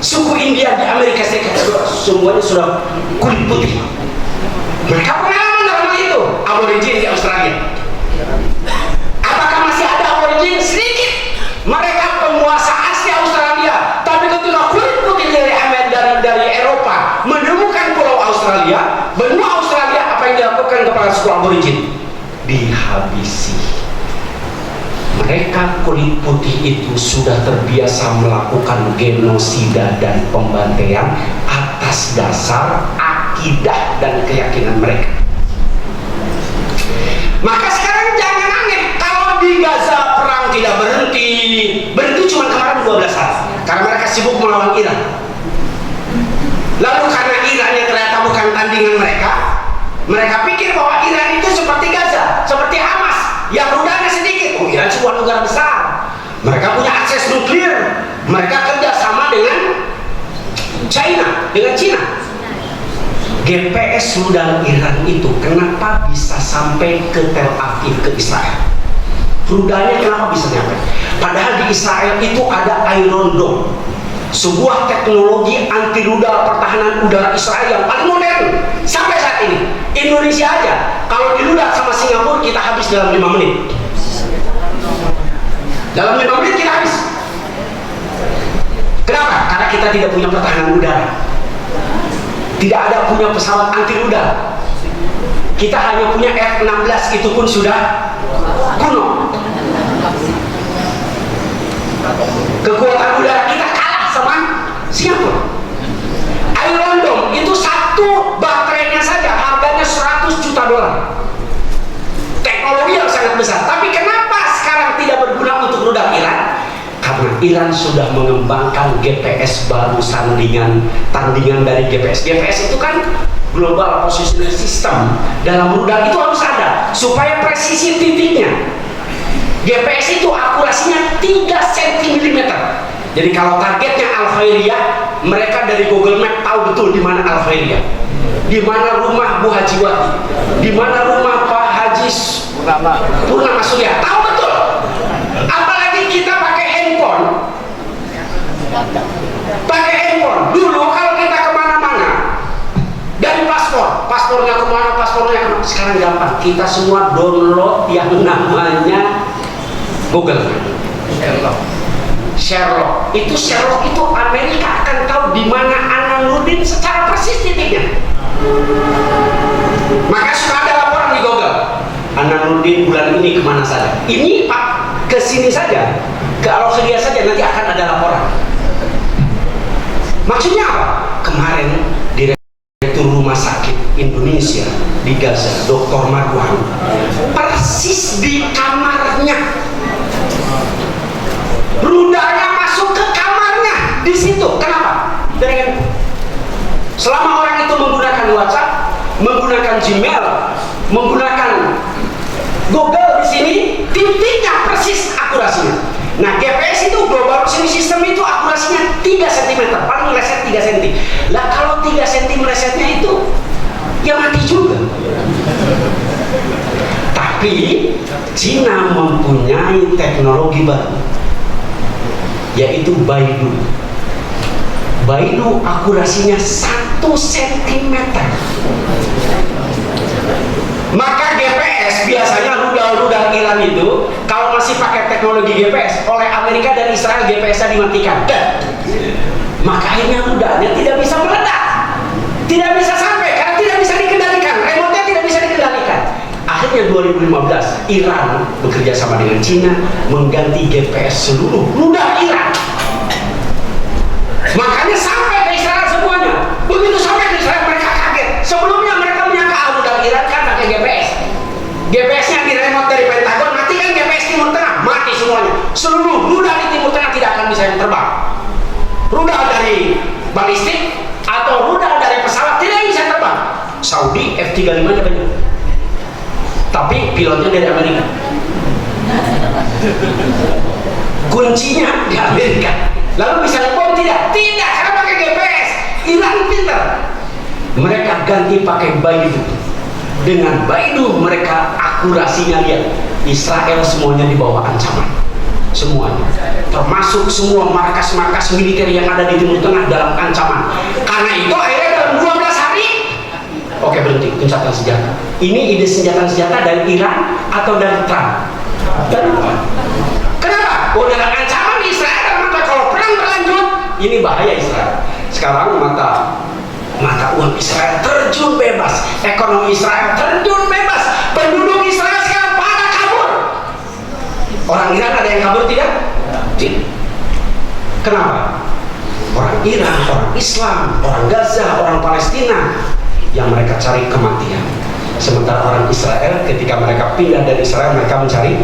suku India di Amerika Serikat. Semuanya sudah kulit putih. Mereka pengalaman dalam hal itu. Aborigin di Australia. Apakah masih ada aborigin? Sedikit. Mereka penguasa asli Australia. Tapi ketika kulit putih dari Eropa menemukan pulau Australia, benua Australia, apa yang dilakukan kepada suku aborigin? Dihabisi. Mereka kulit putih itu sudah terbiasa melakukan genosida dan pembantaian atas dasar akidah dan keyakinan mereka. Maka sekarang jangan aneh kalau di Gaza perang tidak berhenti cuma kemarin 12 hari karena mereka sibuk melawan Iran. Lalu karena Irannya ternyata bukan tandingan mereka, mereka pikir bahwa Iran itu seperti Gaza, seperti Hamas yang rudalnya sedikit. Oh, Iran sebuah negara besar, mereka punya akses nuklir, mereka kerjasama dengan China, dengan Cina. GPS rudal Iran itu kenapa bisa sampai ke Tel Aviv, ke Israel? Rudalnya kenapa bisa nyampe? Padahal di Israel itu ada Iron Dome, sebuah teknologi anti rudal pertahanan udara Israel yang paling modern sampai saat ini. Indonesia aja kalau dirudal sama Singapura kita habis dalam 5 menit. Dalam 5 menit kita habis. Kenapa? Karena kita tidak punya pertahanan udara. Tidak ada punya pesawat anti rudal. Kita hanya punya F-16, itu pun sudah kuno. Kekuatan udara kita kalah sama Singapura. Iron Dome itu satu baterainya saja harganya $100 juta. Teknologi yang sangat besar. Tapi kenapa sekarang tidak berguna untuk rudal Iran? Karena Iran sudah mengembangkan GPS baru, tandingan dari GPS. GPS itu kan Global Positioning System. Dalam rudal itu harus ada supaya presisi titiknya. GPS itu akurasinya 3 cm. Jadi kalau targetnya Al-Khairiyah, mereka dari Google Map tahu betul di mana Al-Khairiyah, di mana rumah Bu Hajiwati, di mana rumah Pak Haji Purnama Surya, tahu betul. Apalagi kita pakai handphone. Dulu kalau kita kemana-mana dari paspornya kemana, sekarang gampang. Kita semua download yang namanya Google Sherlock. Sherlock itu Amerika akan tahu di mana Ananuddin secara persis titiknya. Maka suka ada laporan di Google, Ananuddin bulan ini kemana saja. Ini Pak, ke sini saja, ke Al-Khairiyah saja nanti akan ada laporan. Maksudnya apa? Kemarin Direktur Rumah Sakit Indonesia di Gaza, Dr. Marwan, persis di kamarnya, rudalnya masuk ke kamarnya di situ. Kenapa? Selama orang itu menggunakan WhatsApp, menggunakan Gmail, menggunakan Google di sini titiknya persis akurasinya. Nah, GPS itu global positioning system itu akurasinya 3 cm, paling meleset 3 cm. Lah kalau 3 cm melesetnya itu ya mati juga. Tapi Cina mempunyai teknologi baru, yaitu Baidu. Baidu akurasinya 1 cm. Maka GPS biasanya rudal-rudal Iran itu kalau masih pakai teknologi GPS, oleh Amerika dan Israel GPS-nya dimatikan. Maka akhirnya rudalnya tidak bisa meledak, tidak bisa sampai karena tidak bisa dikendalikan, remote-nya tidak bisa dikendalikan. Akhirnya 2015 Iran bekerja sama dengan Cina mengganti GPS seluruh rudal Iran. Makanya sampai ke Israel semuanya. Begitu sampai ke Israel mereka kaget. Sebelumnya mereka menyangka rudal Iran kan pakai GPS. GPS-nya di remote dari Pentagon, matikan GPS Timur Tengah, mati semuanya. Seluruh rudal di Timur Tengah tidak akan bisa terbang. Rudal dari balistik atau rudal dari pesawat tidak bisa terbang. Saudi F-35-nya banyak, tapi pilotnya dari Amerika. Kuncinya di Amerika. Lalu bisa ngebom tidak? Tidak, karena pakai GPS. Iran pintar. Mereka ganti pakai Baidu. Dengan Baidu mereka akurasinya lihat. Israel semuanya di bawah ancaman. Semuanya. Termasuk semua markas-markas militer yang ada di Timur Tengah dalam ancaman. Karena itu akhirnya dalam 12 hari, oke berhenti, gencatan senjata. Ini ide senjata-senjata dari Iran atau dari Trump? Dari Trump. Kenapa? Oh, dalam ancaman Israel, maka kalau perang berlanjut, ini bahaya Israel. Sekarang mata uang Israel terjun bebas, ekonomi Israel terjun bebas, penduduk Israel sekarang pada kabur. Orang Iran ada yang kabur tidak? Tidak. Kenapa? Orang Iran, orang Islam, orang Gaza, orang Palestina yang mereka cari kematian. Sementara orang Israel ketika mereka pindah dari Israel mereka mencari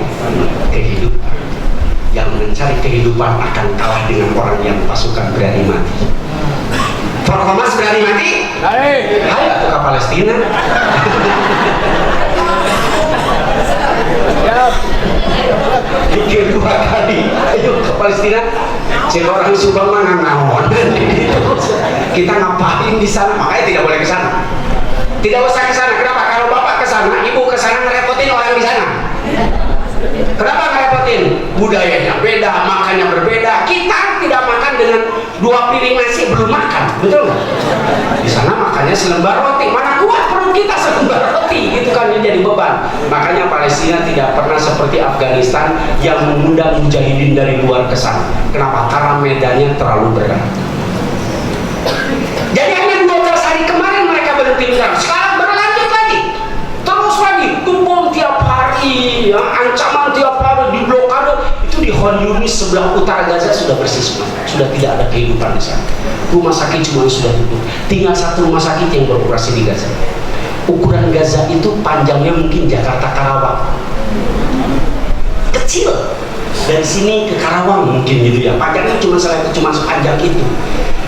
kehidupan. Yang mencari kehidupan akan kalah dengan orang yang pasukan berani mati. Hamas berani mati? Ayo ke Palestina. Pikir 2 kali. Ayo ke Palestina. Cek orang Subang mana naon. Kita ngapain di sana? Makanya tidak boleh ke sana. Tidak usah ke sana. Kenapa? Kalau bapak ke sana, ibu ke sana ngerepotin orang di sana. Kenapa ngerepotin? Budayanya beda, makannya berbeda. Kita tidak makan dengan 2 piring nasi belum makan, betul nggak? Di sana makannya selembar roti. Mana kuat perut kita selembar roti? Itu kan yang jadi beban. Makanya Palestina tidak pernah seperti Afghanistan yang mengundang mujahidin dari luar ke sana. Kenapa? Karena medannya terlalu berat. Jadi hanya 12 hari kemarin mereka berhenti menyerang. Sekarang berlanjut lagi, terus lagi, gebom tiap hari, ya, ancaman tiap hari, di blokade. Itu di Khan Yunis sebelah utara Gaza sudah bersih semua, sudah tidak ada kehidupan di sana. Rumah sakit cuma sudah tutup, tinggal 1 rumah sakit yang beroperasi di Gaza. Ukuran Gaza itu panjangnya mungkin Jakarta Karawang, kecil. Dari sini ke Karawang mungkin gitu ya, panjangnya cuma sepanjang itu.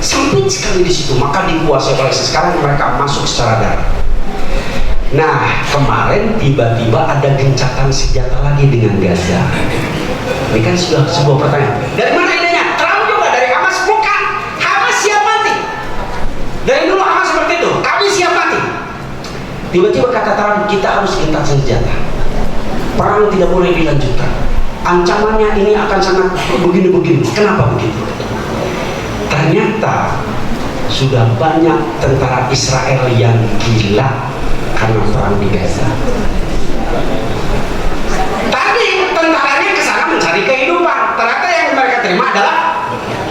Sempit sekali di situ, maka dikuasai oleh sekarang mereka masuk secara darat. Nah, kemarin tiba-tiba ada gencatan senjata lagi dengan Gaza. Ini kan sudah sebuah pertanyaan. Dari mana idenya? Trump juga dari Hamas? Bukan. Hamas siap mati. Dari dulu Hamas seperti itu. Kami siap mati. Tiba-tiba kata Trump, kita harus gencatan senjata. Perang tidak boleh dilanjutkan. Ancamannya ini akan sangat begini-begini. Kenapa begitu? Ternyata sudah banyak tentara Israel yang gila karena perang di Gaza. Tadi tentaranya ke sana mencari kehidupan. Ternyata yang mereka terima adalah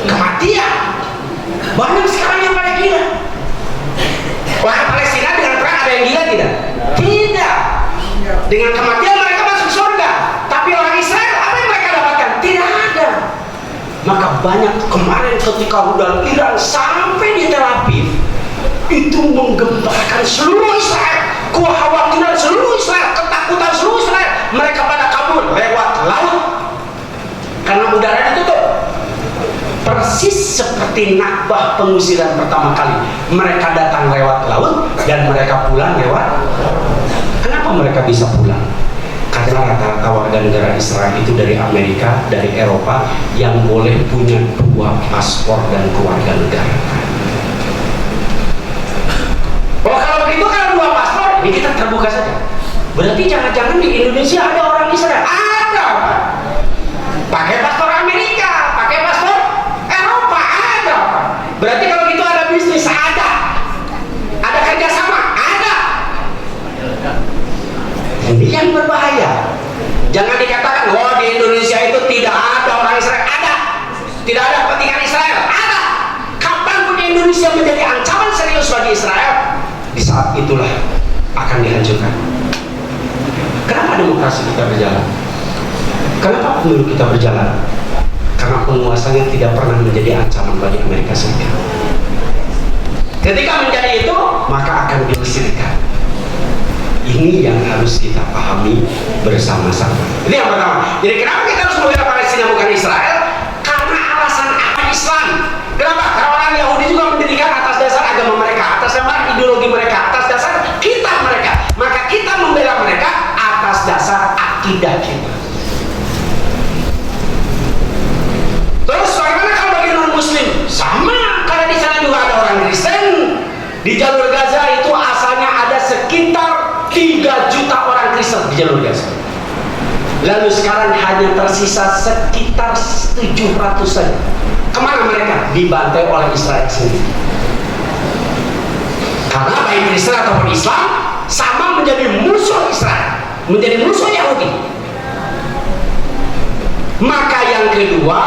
kematian. Banyak sekarang yang pada gila. Orang Palestina dengan perang ada yang gila tidak? Tidak. Dengan kematian mereka masuk surga. Tapi orang Israel apa yang mereka dapatkan? Tidak ada. Maka banyak kemarin ketika rudal Iran sampai di Tel Aviv itu menggemparkan seluruh Israel, kekhawatiran seluruh Israel, ketakutan seluruh Israel. Mereka pada kabur lewat laut karena udara ditutup. Persis seperti Nakbah pengusiran pertama kali, mereka datang lewat laut dan mereka pulang lewat. Kenapa mereka bisa pulang? Karena karena rata-rata warga negara Israel itu dari Amerika, dari Eropa yang boleh punya 2 paspor dan keluarga negara. Oh kalau begitu, kalau 2 paspor, ini kita terbuka saja. Berarti jangan-jangan di Indonesia ada orang Israel? Ada, Pak. Pakai paspor Amerika, pakai paspor Eropa, ada, Pak. Berarti kalau gitu ada bisnis, ada kerjasama, ada. Ini yang berbahaya. Jangan dikatakan, wah di Indonesia itu tidak ada orang Israel. Ada. Tidak ada kepentingan Israel. Ada. Kapanpun Indonesia menjadi ancaman serius bagi Israel, di saat itulah akan dihancurkan. Kenapa demokrasi kita berjalan? Kenapa pemilu kita berjalan? Karena penguasanya tidak pernah menjadi ancaman bagi Amerika Serikat. Ketika menjadi itu, maka akan diusirkan. Ini yang harus kita pahami bersama-sama. Ini yang pertama. Jadi kenapa kita harus membela Palestina bukan Israel? Karena alasan Islam. Kenapa? Karena orang Yahudi juga mendirikan atas dasar agama mereka, atas dasar ideologi mereka, atas dasar kitab mereka. Maka kita membela mereka atas dasar akidah kita. Terus bagaimana kalau bagi non-Muslim? Sama, karena di sana juga ada orang Kristen. Di jalur Gaza itu asalnya ada sekitar 3 juta orang Kristen di jalur Gaza. Lalu sekarang hanya tersisa sekitar 700 saja. Kemana mereka? Dibantai oleh Israel sendiri. Karena baik Kristen ataupun Islam sama menjadi musuh Israel, menjadi musuh Yahudi. Maka yang kedua,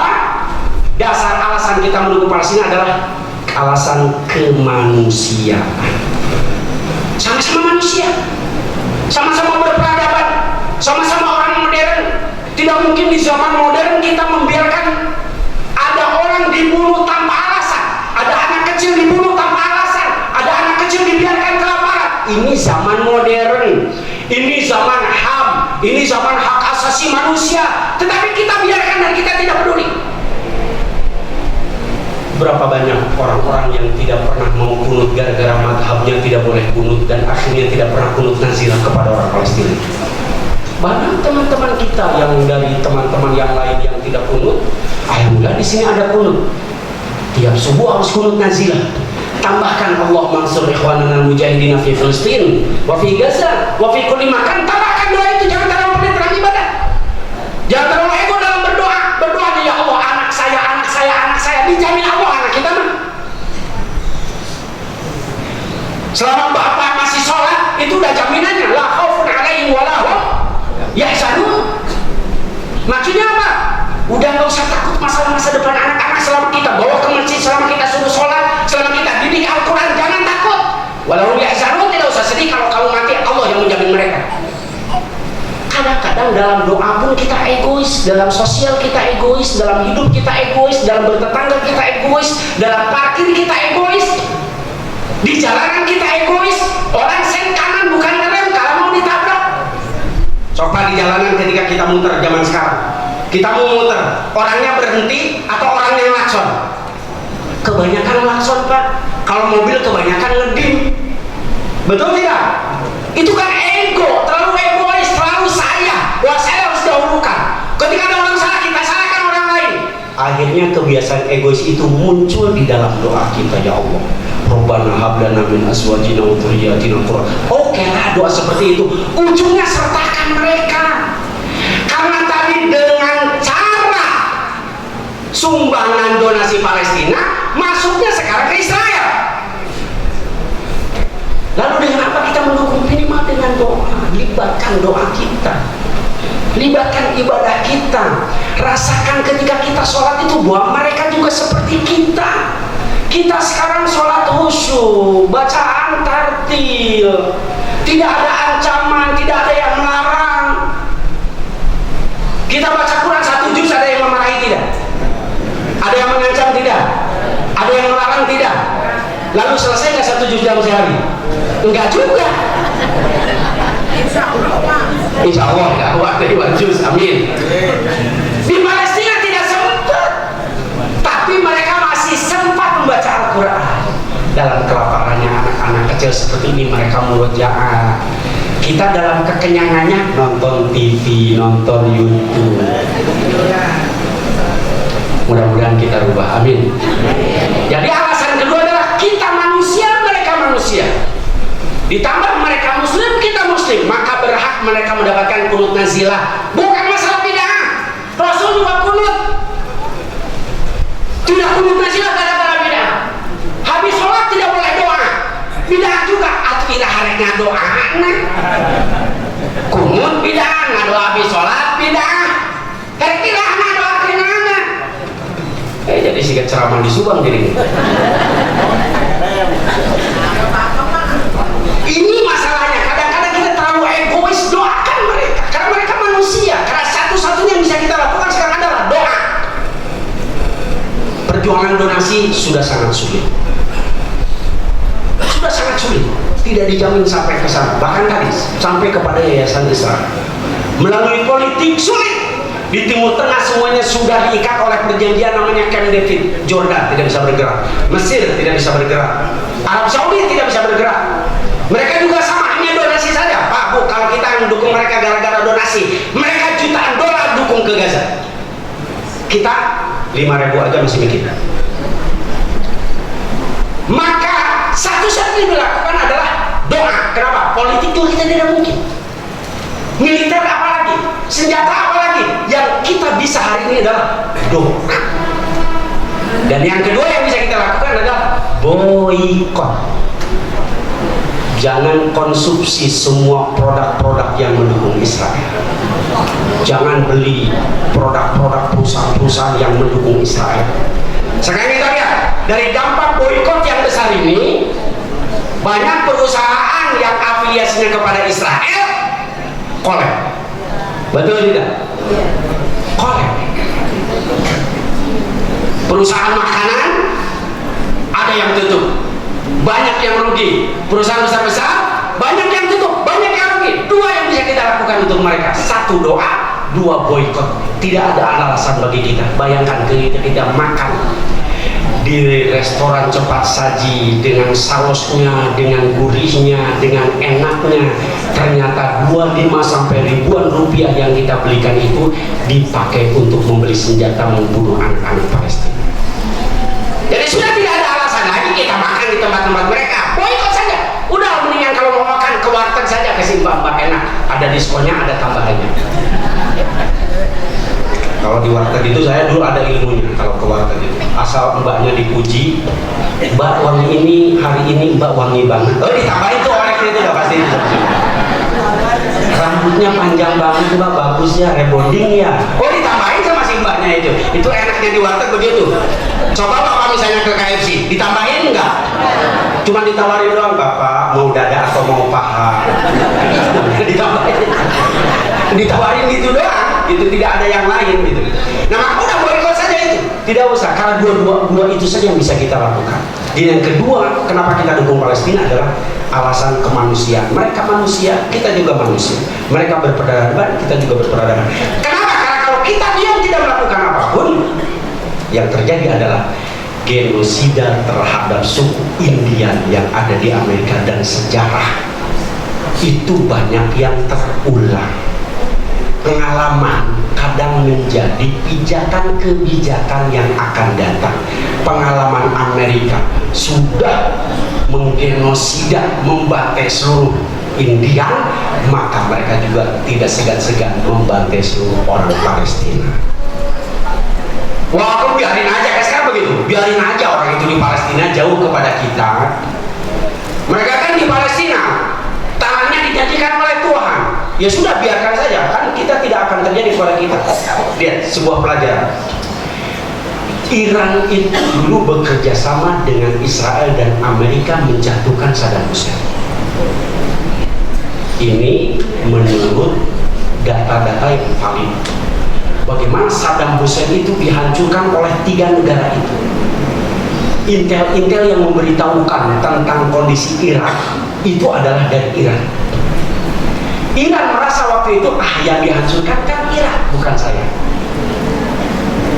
dasar alasan kita mendukung Palestina adalah alasan kemanusiaan. Sama-sama manusia, sama-sama berperadaban, sama-sama orang modern. Tidak mungkin di zaman modern kita membiarkan ada orang dibunuh tanpa alasan, ada anak kecil dibunuh tanpa alasan, ada anak kecil dibiarkan kelaparan. Ini zaman modern, ini zaman HAM, ini zaman hak asasi manusia. Tetapi kita biarkan dan kita tidak peduli. Berapa banyak orang-orang yang tidak pernah mau kunut gara-gara madhabnya tidak boleh kunut, dan akhirnya tidak pernah kunut nazilah kepada orang Palestina. Banyak teman-teman kita yang dari teman-teman yang lain yang tidak kunut, alhamdulillah di sini ada kunut. Tiap subuh harus kunut nazilah. Tambahkan Allah mansur ikhwanana mujahidin fi Filistin wa fi Gaza wa fi kulli makan. Tambahkan doa itu, jangan terlalu pelit dalam ibadah. Jangan terlalu ego dalam berdoa. Berdoa ya Allah, anak saya, anak saya, anak saya, dijamin Allah anak kita mah. Selama bapak masih sholat, itu udah jaminannya la khaufun alaihim wa la hum yahzanun. Maksudnya apa? Udah nggak usah takut masalah masa depan anak-anak selama kita bawa ke masjid, selama kita suruh sholat, selama kita didik Al-Quran, jangan takut. Walau yahzanun, tidak usah sedih kalau kamu mati, Allah yang menjamin mereka. Kadang-kadang dalam doa pun kita egois, dalam sosial kita egois, dalam hidup kita egois, dalam bertetangga kita egois, dalam parkir kita egois, di jalanan kita egois. Orang sen kanan bukan ngerem kalau mau ditabrak. Coba di jalanan ketika kita muter zaman sekarang, kita mau muter, orangnya berhenti atau orangnya yang klakson? Kebanyakan klakson, Pak. Kalau mobil kebanyakan ngedim. Betul tidak? Itu kan ego, terlalu egois, terlalu saya. Wah, saya harus dahulukan. Ketika ada orang salah, kita salahkan orang lain. Akhirnya kebiasaan egois itu muncul di dalam doa kita, ya Allah. Rabbana hab lana min azwajina wa dhurriyyatina qurrata. Oke lah doa seperti itu. Ujungnya sertakan mereka. Karena tadi dengan cara sumbangan donasi Palestina, masuknya sekarang ke Israel. Lalu dengan apa kita mendukung? Minimal dengan doa. Libatkan doa kita, libatkan ibadah kita. Rasakan ketika kita sholat itu bahwa mereka juga seperti kita. Kita sekarang sholat khusyuk, bacaan tartil, tidak ada ancaman, tidak ada yang melarang. Kita baca Quran 1 juz, ada yang memarahi tidak? Ada yang mengancam tidak? Ada yang melarang tidak? Lalu selesai nggak 1 juz dalam sehari? Enggak juga. Insya Allah enggak kuat dari 1 juz, amin. Di Palestina tidak sempat, tapi mereka masih sempat membaca Al-Quran. Dalam kelaparannya anak-anak kecil seperti ini mereka murojaah. Kita dalam kekenyangannya nonton TV, nonton YouTube. Mudah-mudahan kita rubah, amin. Jadi alasan kedua adalah kita manusia, mereka manusia. Ditambah mereka muslim, kita muslim, maka berhak mereka mendapatkan kunut nazilah. Bukan masalah bid'ah. Rasul juga kunut. Tidak kunut nazilah gara-gara bid'ah. Habis sholat tidak boleh doa. Bid'ah juga. Tidak harusnya doa. Kunut bid'ah, nggak doa habis sholat bid'ah. Tidak doa kenana. Jadi sikap ceramah di Subang jadi. Ini masalahnya, kadang-kadang kita terlalu egois. Doakan mereka, karena mereka manusia. Karena satu-satunya yang bisa kita lakukan sekarang adalah doa. Perjuangan donasi sudah sangat sulit. Sudah sangat sulit. Tidak dijamin sampai ke sana. Bahkan tadi sampai kepada Yayasan Israel. Melalui politik sulit. Di Timur Tengah semuanya sudah diikat oleh perjanjian namanya Camp David. Jordan tidak bisa bergerak, Mesir tidak bisa bergerak, Arab Saudi tidak bisa bergerak. Mereka juga sama, hanya donasi saja. Pak Bu, kalau kita mendukung mereka gara-gara donasi, mereka jutaan dolar dukung ke Gaza. Kita 5.000 aja masih mikir. Maka satu-satunya yang dilakukan adalah doa. Kenapa? Politik itu kita tidak mungkin. Militer apalagi, senjata apalagi. Yang kita bisa hari ini adalah doa. Dan yang kedua yang bisa kita lakukan adalah boikot. Jangan konsumsi semua produk-produk yang mendukung Israel. Jangan beli produk-produk perusahaan-perusahaan yang mendukung Israel. Sekarang kita lihat dari dampak boikot yang besar ini, banyak perusahaan yang afiliasinya kepada Israel kolab. Betul tidak? Kolab. Perusahaan makanan ada yang tutup, banyak yang rugi. Perusahaan besar-besar banyak yang tutup, banyak yang rugi. Dua yang bisa kita lakukan untuk mereka: satu doa, dua boikot. Tidak ada alasan bagi kita. Bayangkan kita makan di restoran cepat saji dengan sausnya, dengan gurihnya, dengan enaknya, ternyata 25 sampai ribuan rupiah yang kita belikan itu dipakai untuk membeli senjata membunuh anak-anak Palestina. Jadi sudah tidak ada alasan lagi kita makan di tempat-tempat mereka. Boikot saja. Udah, mendingan kalau mau makan ke warteg saja, kasih mbak-mbak enak, ada diskonnya, ada tambahannya. Kalau di warteg itu saya dulu ada ilmunya. Kalau ke warteg itu asal mbaknya dipuji, mbak wangi ini hari ini mbak wangi banget. Oh, ditambahin tuh oreknya itu udah pasti. Rambutnya panjang banget mbak, bagus ya, rebonding ya. Oh, ditambahin sama si mbaknya itu. Itu enaknya di warteg begitu. Coba bapak misalnya ke KFC, ditambahin enggak? Cuma ditawarin doang, bapak mau dada atau mau paha. Ditawarin gitu doang. Itu tidak ada yang lain gitu. Nah, maka udah boikot saja itu. Tidak usah, karena dua itu saja yang bisa kita lakukan. Dan yang kedua, kenapa kita dukung Palestina adalah alasan kemanusiaan. Mereka manusia, kita juga manusia. Mereka berperadaban, kita juga berperadaban. Kenapa? Karena kalau kita diam tidak melakukan apapun, yang terjadi adalah genosida terhadap suku Indian yang ada di Amerika, dan sejarah itu banyak yang terulang. Pengalaman kadang menjadi pijakan kebijakan yang akan datang. Pengalaman Amerika sudah menggenosida, membantai seluruh Indian, maka mereka juga tidak segan-segan membantai seluruh orang Palestina. Wah, aku biarin aja, sekarang begitu, biarin aja orang itu di Palestina jauh kepada kita. Mereka kan di Palestina, tangannya dijanjikan oleh Tuhan. Ya sudah, biarkan saja, kan kita tidak akan terjadi pada kita. Lihat sebuah pelajaran. Iran itu dulu bekerja sama dengan Israel dan Amerika menjatuhkan Saddam Hussein. Ini menurut data-data yang valid. Bagaimana Saddam Hussein itu dihancurkan oleh 3 negara itu. Intel-intel yang memberitahukan tentang kondisi Irak itu adalah dari Iran. Iran merasa waktu itu, yang dihancurkan kan Irak, bukan saya.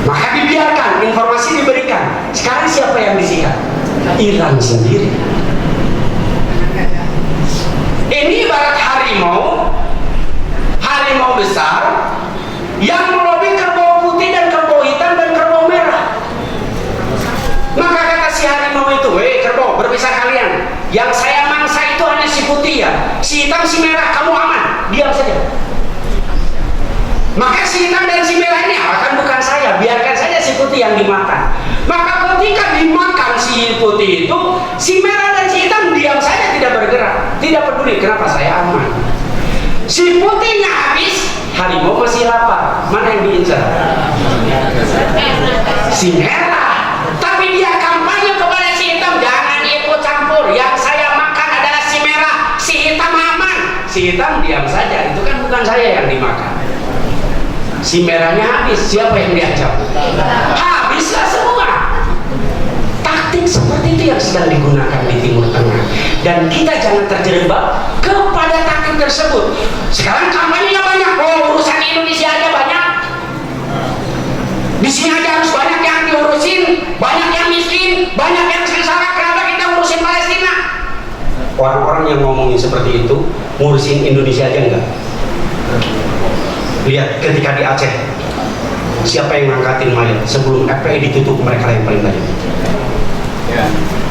Maka dibiarkan, informasi diberikan. Sekarang siapa yang disikat? Iran sendiri. Ini ibarat harimau besar yang melobi kerbau putih dan kerbau hitam dan kerbau merah. Maka kata si harimau itu, kerbau, berpisah kalian. Yang saya mangsa itu hanya si putih ya, si hitam si merah, kamu aman, diam saja. Maka si hitam dan si merah ini akan bukan saya, biarkan saja si putih yang dimakan. Maka ketika dimakan si putih itu, si merah dan si hitam diam saja, tidak bergerak, tidak peduli. Kenapa? Saya aman. Si putihnya habis, harimau masih lapar. Mana yang diincar? Si merah. Tapi dia kampanye kepada si hitam, jangan ikut campur. Yang saya makan adalah si merah, si hitam aman. Si hitam diam saja, itu kan bukan saya yang dimakan. Si merahnya habis, siapa yang diancam? Habislah semua. Taktik seperti itu yang sedang digunakan di Timur Tengah, dan kita jangan terjerembab kepada taktik tersebut. Sekarang kampanyenya banyak, urusan Indonesia aja banyak. Di sini aja harus banyak yang diurusin, banyak yang miskin, banyak yang sengsara. Kenapa kita urusin Palestina? Orang-orang yang ngomongin seperti itu ngurusin Indonesia aja enggak. Lihat ketika di Aceh, siapa yang ngangkatin mayat sebelum FPI ditutup? Mereka yang paling banyak.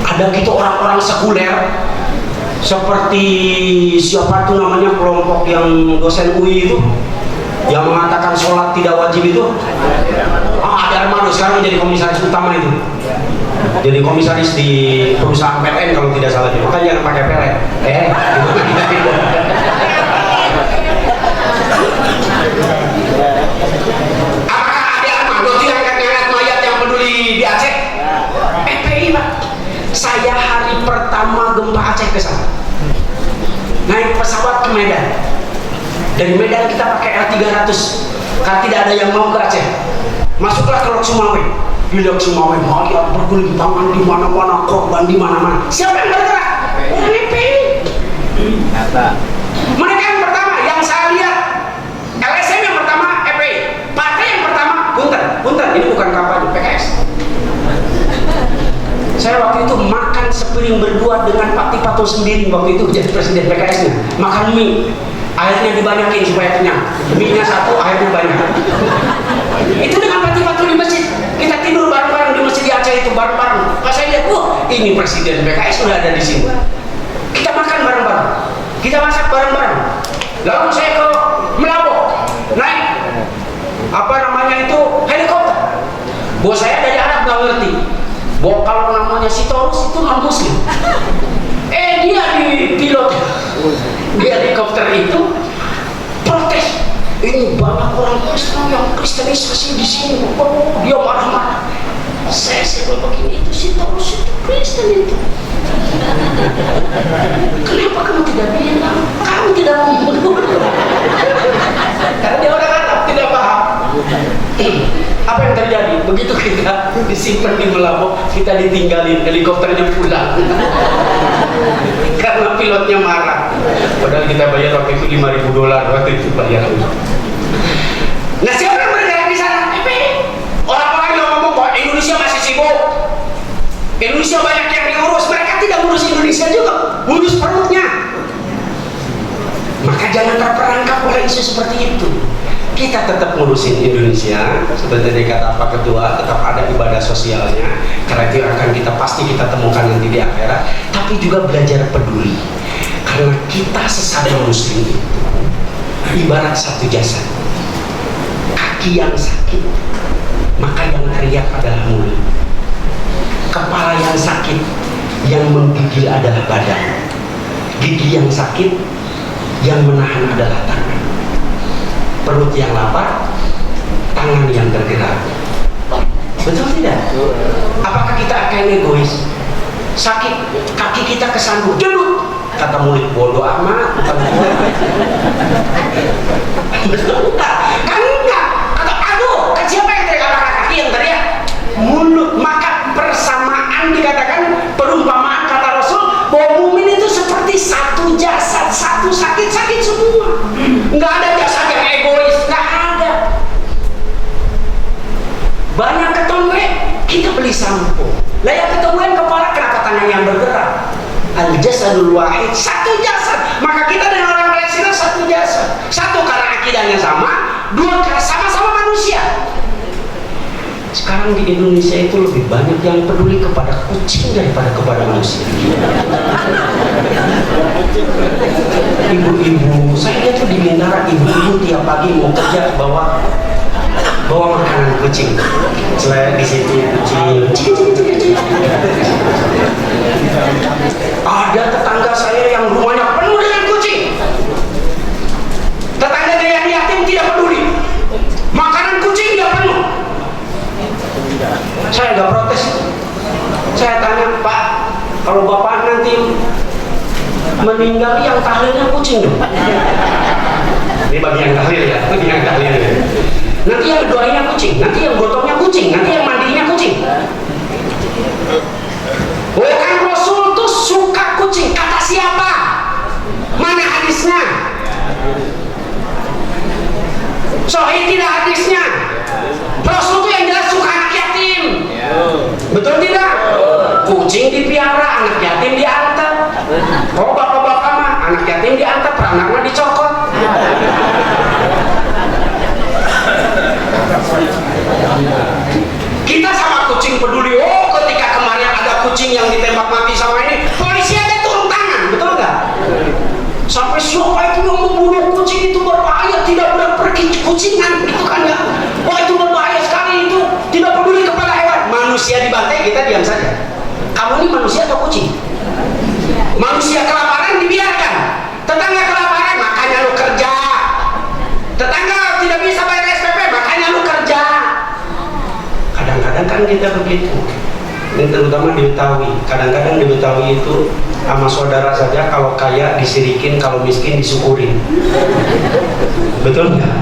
Ada gitu orang-orang sekuler seperti siapa tuh namanya, kelompok yang dosen UI itu yang mengatakan sholat tidak wajib itu. Ada Armando sekarang menjadi komisaris utama itu, jadi komisaris di perusahaan PLN kalau tidak salah. Makanya jangan pakai pelet. Apakah ada Armando tidak ngangkat mayat yang peduli di Aceh? FPI Pak. Saya hari pertama gempa Aceh ke sana, naik pesawat ke Medan. Dari Medan kita pakai R300 karena tidak ada yang mau ke Aceh. Masuklah ke Lok Sumawe. Di Lok Sumawe mayat bergelimpangan di mana-mana, korban di mana-mana. Siapa yang bergerak? Orang FPI. Mereka yang pertama yang saya lihat, LSM yang pertama FPI, partai yang pertama punten, ini bukan kampanye PKS. Saya waktu itu makan sepiring berdua dengan Pak Tifatul sendiri, waktu itu jadi presiden PKS-nya. Makan mie, airnya dibanyakin supaya kenyang. Mie-nya satu, airnya banyak. Itu dengan Pak Tifatul di masjid. Kita tidur bareng-bareng di masjid di Aceh itu bareng-bareng. Pas saya lihat, ini presiden PKS sudah ada di sini. Kita makan bareng-bareng, kita masak bareng-bareng. Lalu saya ke Melabok, naik helikopter. Bos saya dari Arab nggak ngerti. Kalau namanya si Torus itu non muslim. Dia di pilot di helikopter itu protes. Ini banyak orang Kristen yang kristenisasi di sini. Dia marah-marah. Saya begini, itu si Torus itu Kristen itu. Kenapa kamu tidak bilang? Kamu tidak mau mundur. Karena dia orang Arab, tidak paham. Apa yang terjadi? Begitu kita disimpan di Melabok, kita ditinggalin, helikopternya pulang. Karena pilotnya marah. Padahal kita bayar waktu itu $5.000 waktu itu bayar. Nah, siapa yang bergerak di sana? Orang-orang yang ngomong bahwa Indonesia masih sibuk, Indonesia banyak yang diurus. Mereka tidak ngurus Indonesia juga, ngurus perutnya. Maka jangan terperangkap oleh isu seperti itu. Kita tetap ngurusin Indonesia, seperti kata Pak Ketua, tetap ada ibadah sosialnya, karena itu akan pasti kita temukan nanti di akhirat. Tapi juga belajar peduli, karena kita sesama muslim itu ibarat satu jasad. Kaki yang sakit, maka yang teriak adalah mulut. Kepala yang sakit, yang menggigil adalah badan. Gigi yang sakit, yang menahan adalah tangan. Perut yang lapar, tangan yang tergerak. Betul tidak? Apakah kita akan egois? Sakit, kaki kita kesandung, jedut. Kata mulut, bodoh amat. Betul enggak? Kan enggak. Kata, aduh, kan siapa yang teriak? Apakah kaki yang teriak? Mulut. Maka persamaan dikatakan, perumpamaan kata Rasul, bahwa mukmin itu seperti satu jasad, satu sakit-sakit semua. Enggak ada jasad yang egois, enggak ada. Banyak ketombe, kita beli sampo. Lah yang ketombean kepala, kenapa tangan yang bergerak? Al-jasadul wahid, satu jasad. Maka kita dengan orang Palestina satu jasa. Satu karena akidahnya sama, dua karena sama-sama manusia. Sekarang di Indonesia itu lebih banyak yang peduli kepada kucing daripada kepada manusia. Ibu-ibu, saya lihat tuh di Bintara, ibu-ibu tiap pagi mau kerja bawa makanan kucing. Selain di situ kucing. Ada tetangga saya yang rumahnya penuh dengan kucing. Tetangganya yang yatim tidak peduli. Makanan kucing dia penuh. Saya nggak protes. Saya tanya, Pak, kalau Bapak nanti meninggal yang tahlilnya kucing dong. Ini bagi yang tahlil ya, bagi yang tahlil ya. Nanti yang doanya kucing, nanti yang gotongnya kucing, nanti yang mandinya kucing. Oh kan Rasul tuh suka kucing, kata siapa? Mana hadisnya? Sahih tidak hadisnya? Rasul tuh yang jelas suka anak yatim. Betul tidak? Kucing dipiara, anak yatim diantar. Oh bapak-bapak mah anak yatim diantar, anaknya dicokot. Kita sama kucing peduli. Oh ketika kemarin ada kucing yang ditembak mati sama ini, polisi ada turun tangan, betul nggak? Sampai siapa itu yang membunuh kucing itu berbahaya, tidak boleh pergi kucingan, gitu kan ya? Wah itu berbahaya sekali, itu tidak peduli kepada hewan. Manusia dibantai kita diam saja. Kamu ini manusia atau kucing? Manusia kelaparan dibiarkan, tetangga kelaparan makanya lu kerja. Tetangga tidak bisa bayar SPP makanya lu kerja. Kadang-kadang kan kita begitu. Ini terutama di Betawi. Kadang-kadang di Betawi itu sama saudara saja, kalau kaya disirikin, kalau miskin disyukurin. Betul nggak?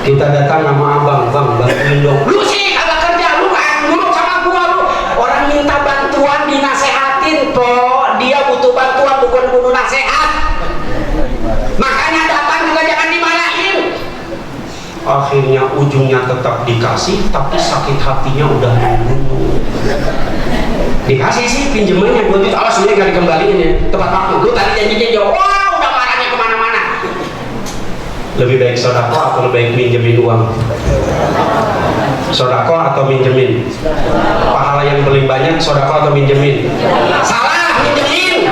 Kita datang sama abang, bang bantuin dong. Lu sih kagak kerja, lu nurut sama gua lu. Orang minta bantuan dinasehatin, po. Dia butuh bantuan bukan butuh nasihat. Makanya datang juga jangan dimarahin. Akhirnya ujungnya tetap dikasih, tapi sakit hatinya udah membunuh. Dikasih sih pinjemannya 2 juta, sebenarnya nggak dikembaliin ya. Tepat waktu, lu tadi janjinya jauh, wah udah marahnya kemana-mana. Lebih baik sodako atau lebih baik minjemin uang? Sodako atau minjemin? Pahala yang paling banyak sodako atau minjemin? Salah, minjemin.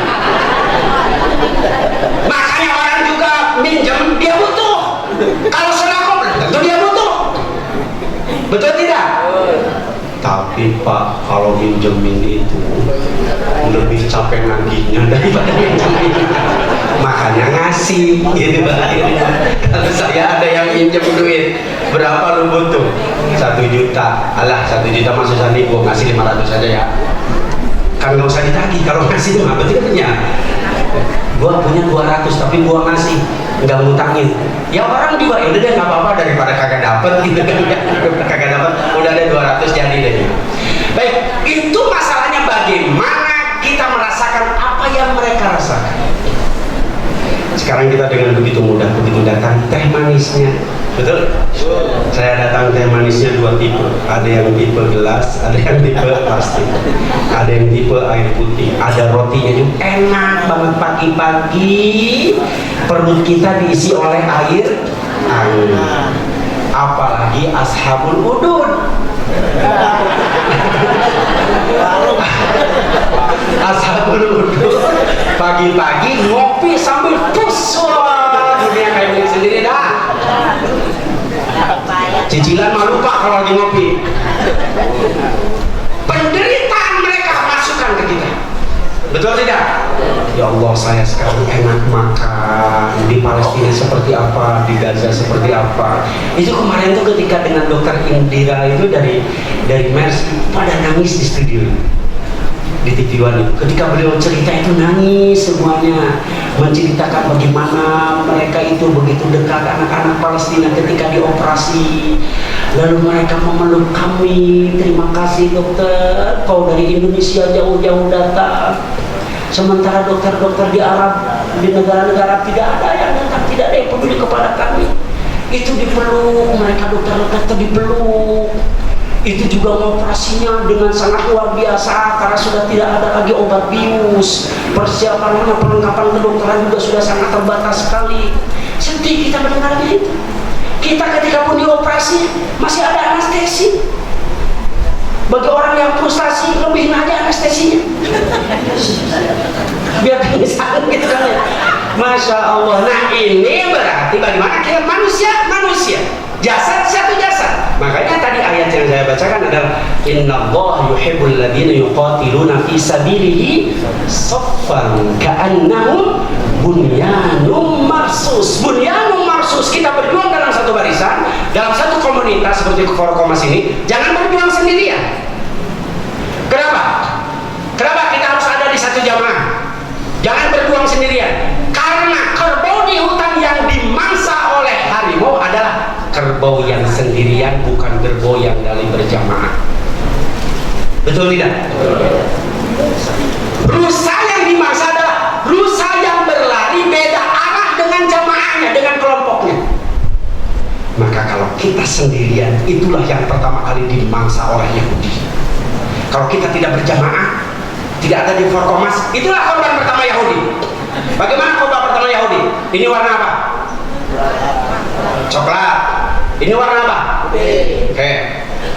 Makanya orang juga minjem, dia butuh. Kalau sodako tentu dia butuh. Betul tidak? Tapi Pak, kalau minjemin itu lebih capek nagihnya daripada minjemin. Makanya ngasih gitu Pak. Kalau saya ada yang minjem duit, berapa lu butuh? 1 juta. Alah 1 juta mah susah nih, gua ngasih 500 aja ya. Kan nggak usah ditagih kalau ngasih tuh, apa betulnya? Gua punya 200 tapi gua ngasih, nggak ngutangin. Ya orang juga ya udah deh nggak apa-apa daripada kagak dapet gitu kan. Kagak dapet, udah ada 200 jadi deh. Baik, itu masalahnya bagaimana kita merasakan apa yang mereka rasakan. Sekarang kita dengan begitu mudah, begitu datang teh manisnya, betul? Saya datang teh manisnya 2 tipe, ada yang tipe gelas, ada yang tipe plastik, ada yang tipe air putih, ada rotinya juga enak banget pagi-pagi, perut kita diisi oleh air angin. Apalagi ashabul udud. Ashabul udud pagi-pagi ngopi sambil pus, wah dunia kayak gini sendiri dah. Cicilan mah lupa kalau lagi ngopi. Penderitaan mereka masukkan ke kita, betul tidak? Ya Allah, saya sekarang enak makan. Di Palestina seperti apa, di Gaza seperti apa. Itu kemarin tuh ketika dengan dokter Indira itu dari MERS pada nangis di studio di TV One. Ketika beliau cerita itu nangis semuanya, menceritakan bagaimana mereka itu begitu dekat anak-anak Palestina ketika dioperasi. Lalu mereka memeluk kami, terima kasih dokter, kau dari Indonesia jauh-jauh datang. Sementara dokter-dokter di Arab, di negara-negara tidak ada yang datang, tidak ada yang peduli kepada kami. Itu dipeluk, mereka dokter-dokter dipeluk. Itu juga operasinya dengan sangat luar biasa karena sudah tidak ada lagi obat bius. Persiapannya, perlengkapan kedokteran juga sudah sangat terbatas sekali. Sedih kita mendengarnya itu. Kita ketika pun dioperasi masih ada anestesi. Bagi orang yang frustasi, lebihin aja anestesinya. Biar pingsan gitu kan ya. Masya Allah. Nah ini berarti bagaimana kita manusia? Jasad satu jasad. Makanya tadi ayat yang saya bacakan adalah Innallaha yuhibbul ladzina yuqatiluna fi sabilihi saffan ka'annahum bunyanum marsus. Bunyanum marsus. Kita berjuang dalam satu barisan, dalam satu komunitas seperti Forkomas ini, jangan berjuang sendirian. Kenapa? Kenapa kita harus ada di satu jamaah? Jangan berjuang sendirian. Karena kerbau di hutan yang dimangsa oleh harimau adalah kerbau yang sendirian, bukan kerbau yang dari berjamaah. Betul tidak? Rusa yang dimangsa adalah rusa yang berlari beda arah dengan jamaahnya, dengan kelompoknya. Maka kalau kita sendirian, itulah yang pertama kali dimangsa oleh Yahudi. Kalau kita tidak berjamaah, tidak ada di Forkomas, itulah korban pertama Yahudi. Bagaimana korban pertama Yahudi? Ini warna apa? Coklat. Ini warna apa? Oke.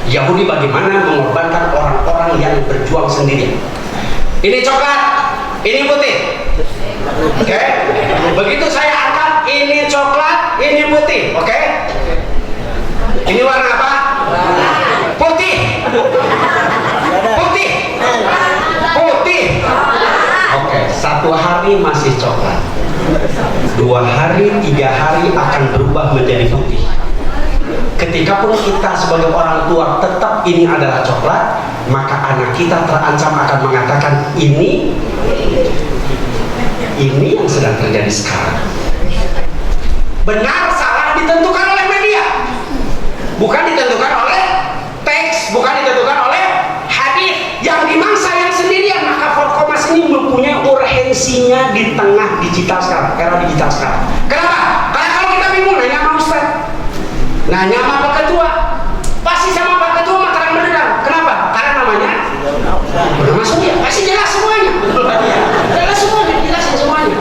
Yahudi bagaimana mengorbankan orang-orang yang berjuang sendirian? Ini coklat, ini putih. Oke. Begitu saya angkat, ini coklat, ini putih. Oke. Ini warna apa? Putih. Putih. Putih. Oke. Satu hari masih coklat. 2 hari, 3 hari akan berubah menjadi putih. Ketika pun kita sebagai orang tua tetap ini adalah coklat, maka anak kita terancam akan mengatakan ini yang sedang terjadi sekarang. Benar salah ditentukan oleh media, bukan ditentukan oleh teks, bukan ditentukan oleh hadis yang dimangsa yang sendirian. Maka Forkomas ini mempunyai urgensinya di tengah digital sekarang, era digital sekarang. Kenapa? Karena kalau kita bingung nanya sama Ustaz, nanya sama Pak Ketua, pasti sama Pak Ketua mah terang benderang. Kenapa? Karena namanya masuk ya, pasti jelas semuanya. Jelas semuanya, jelasin semuanya.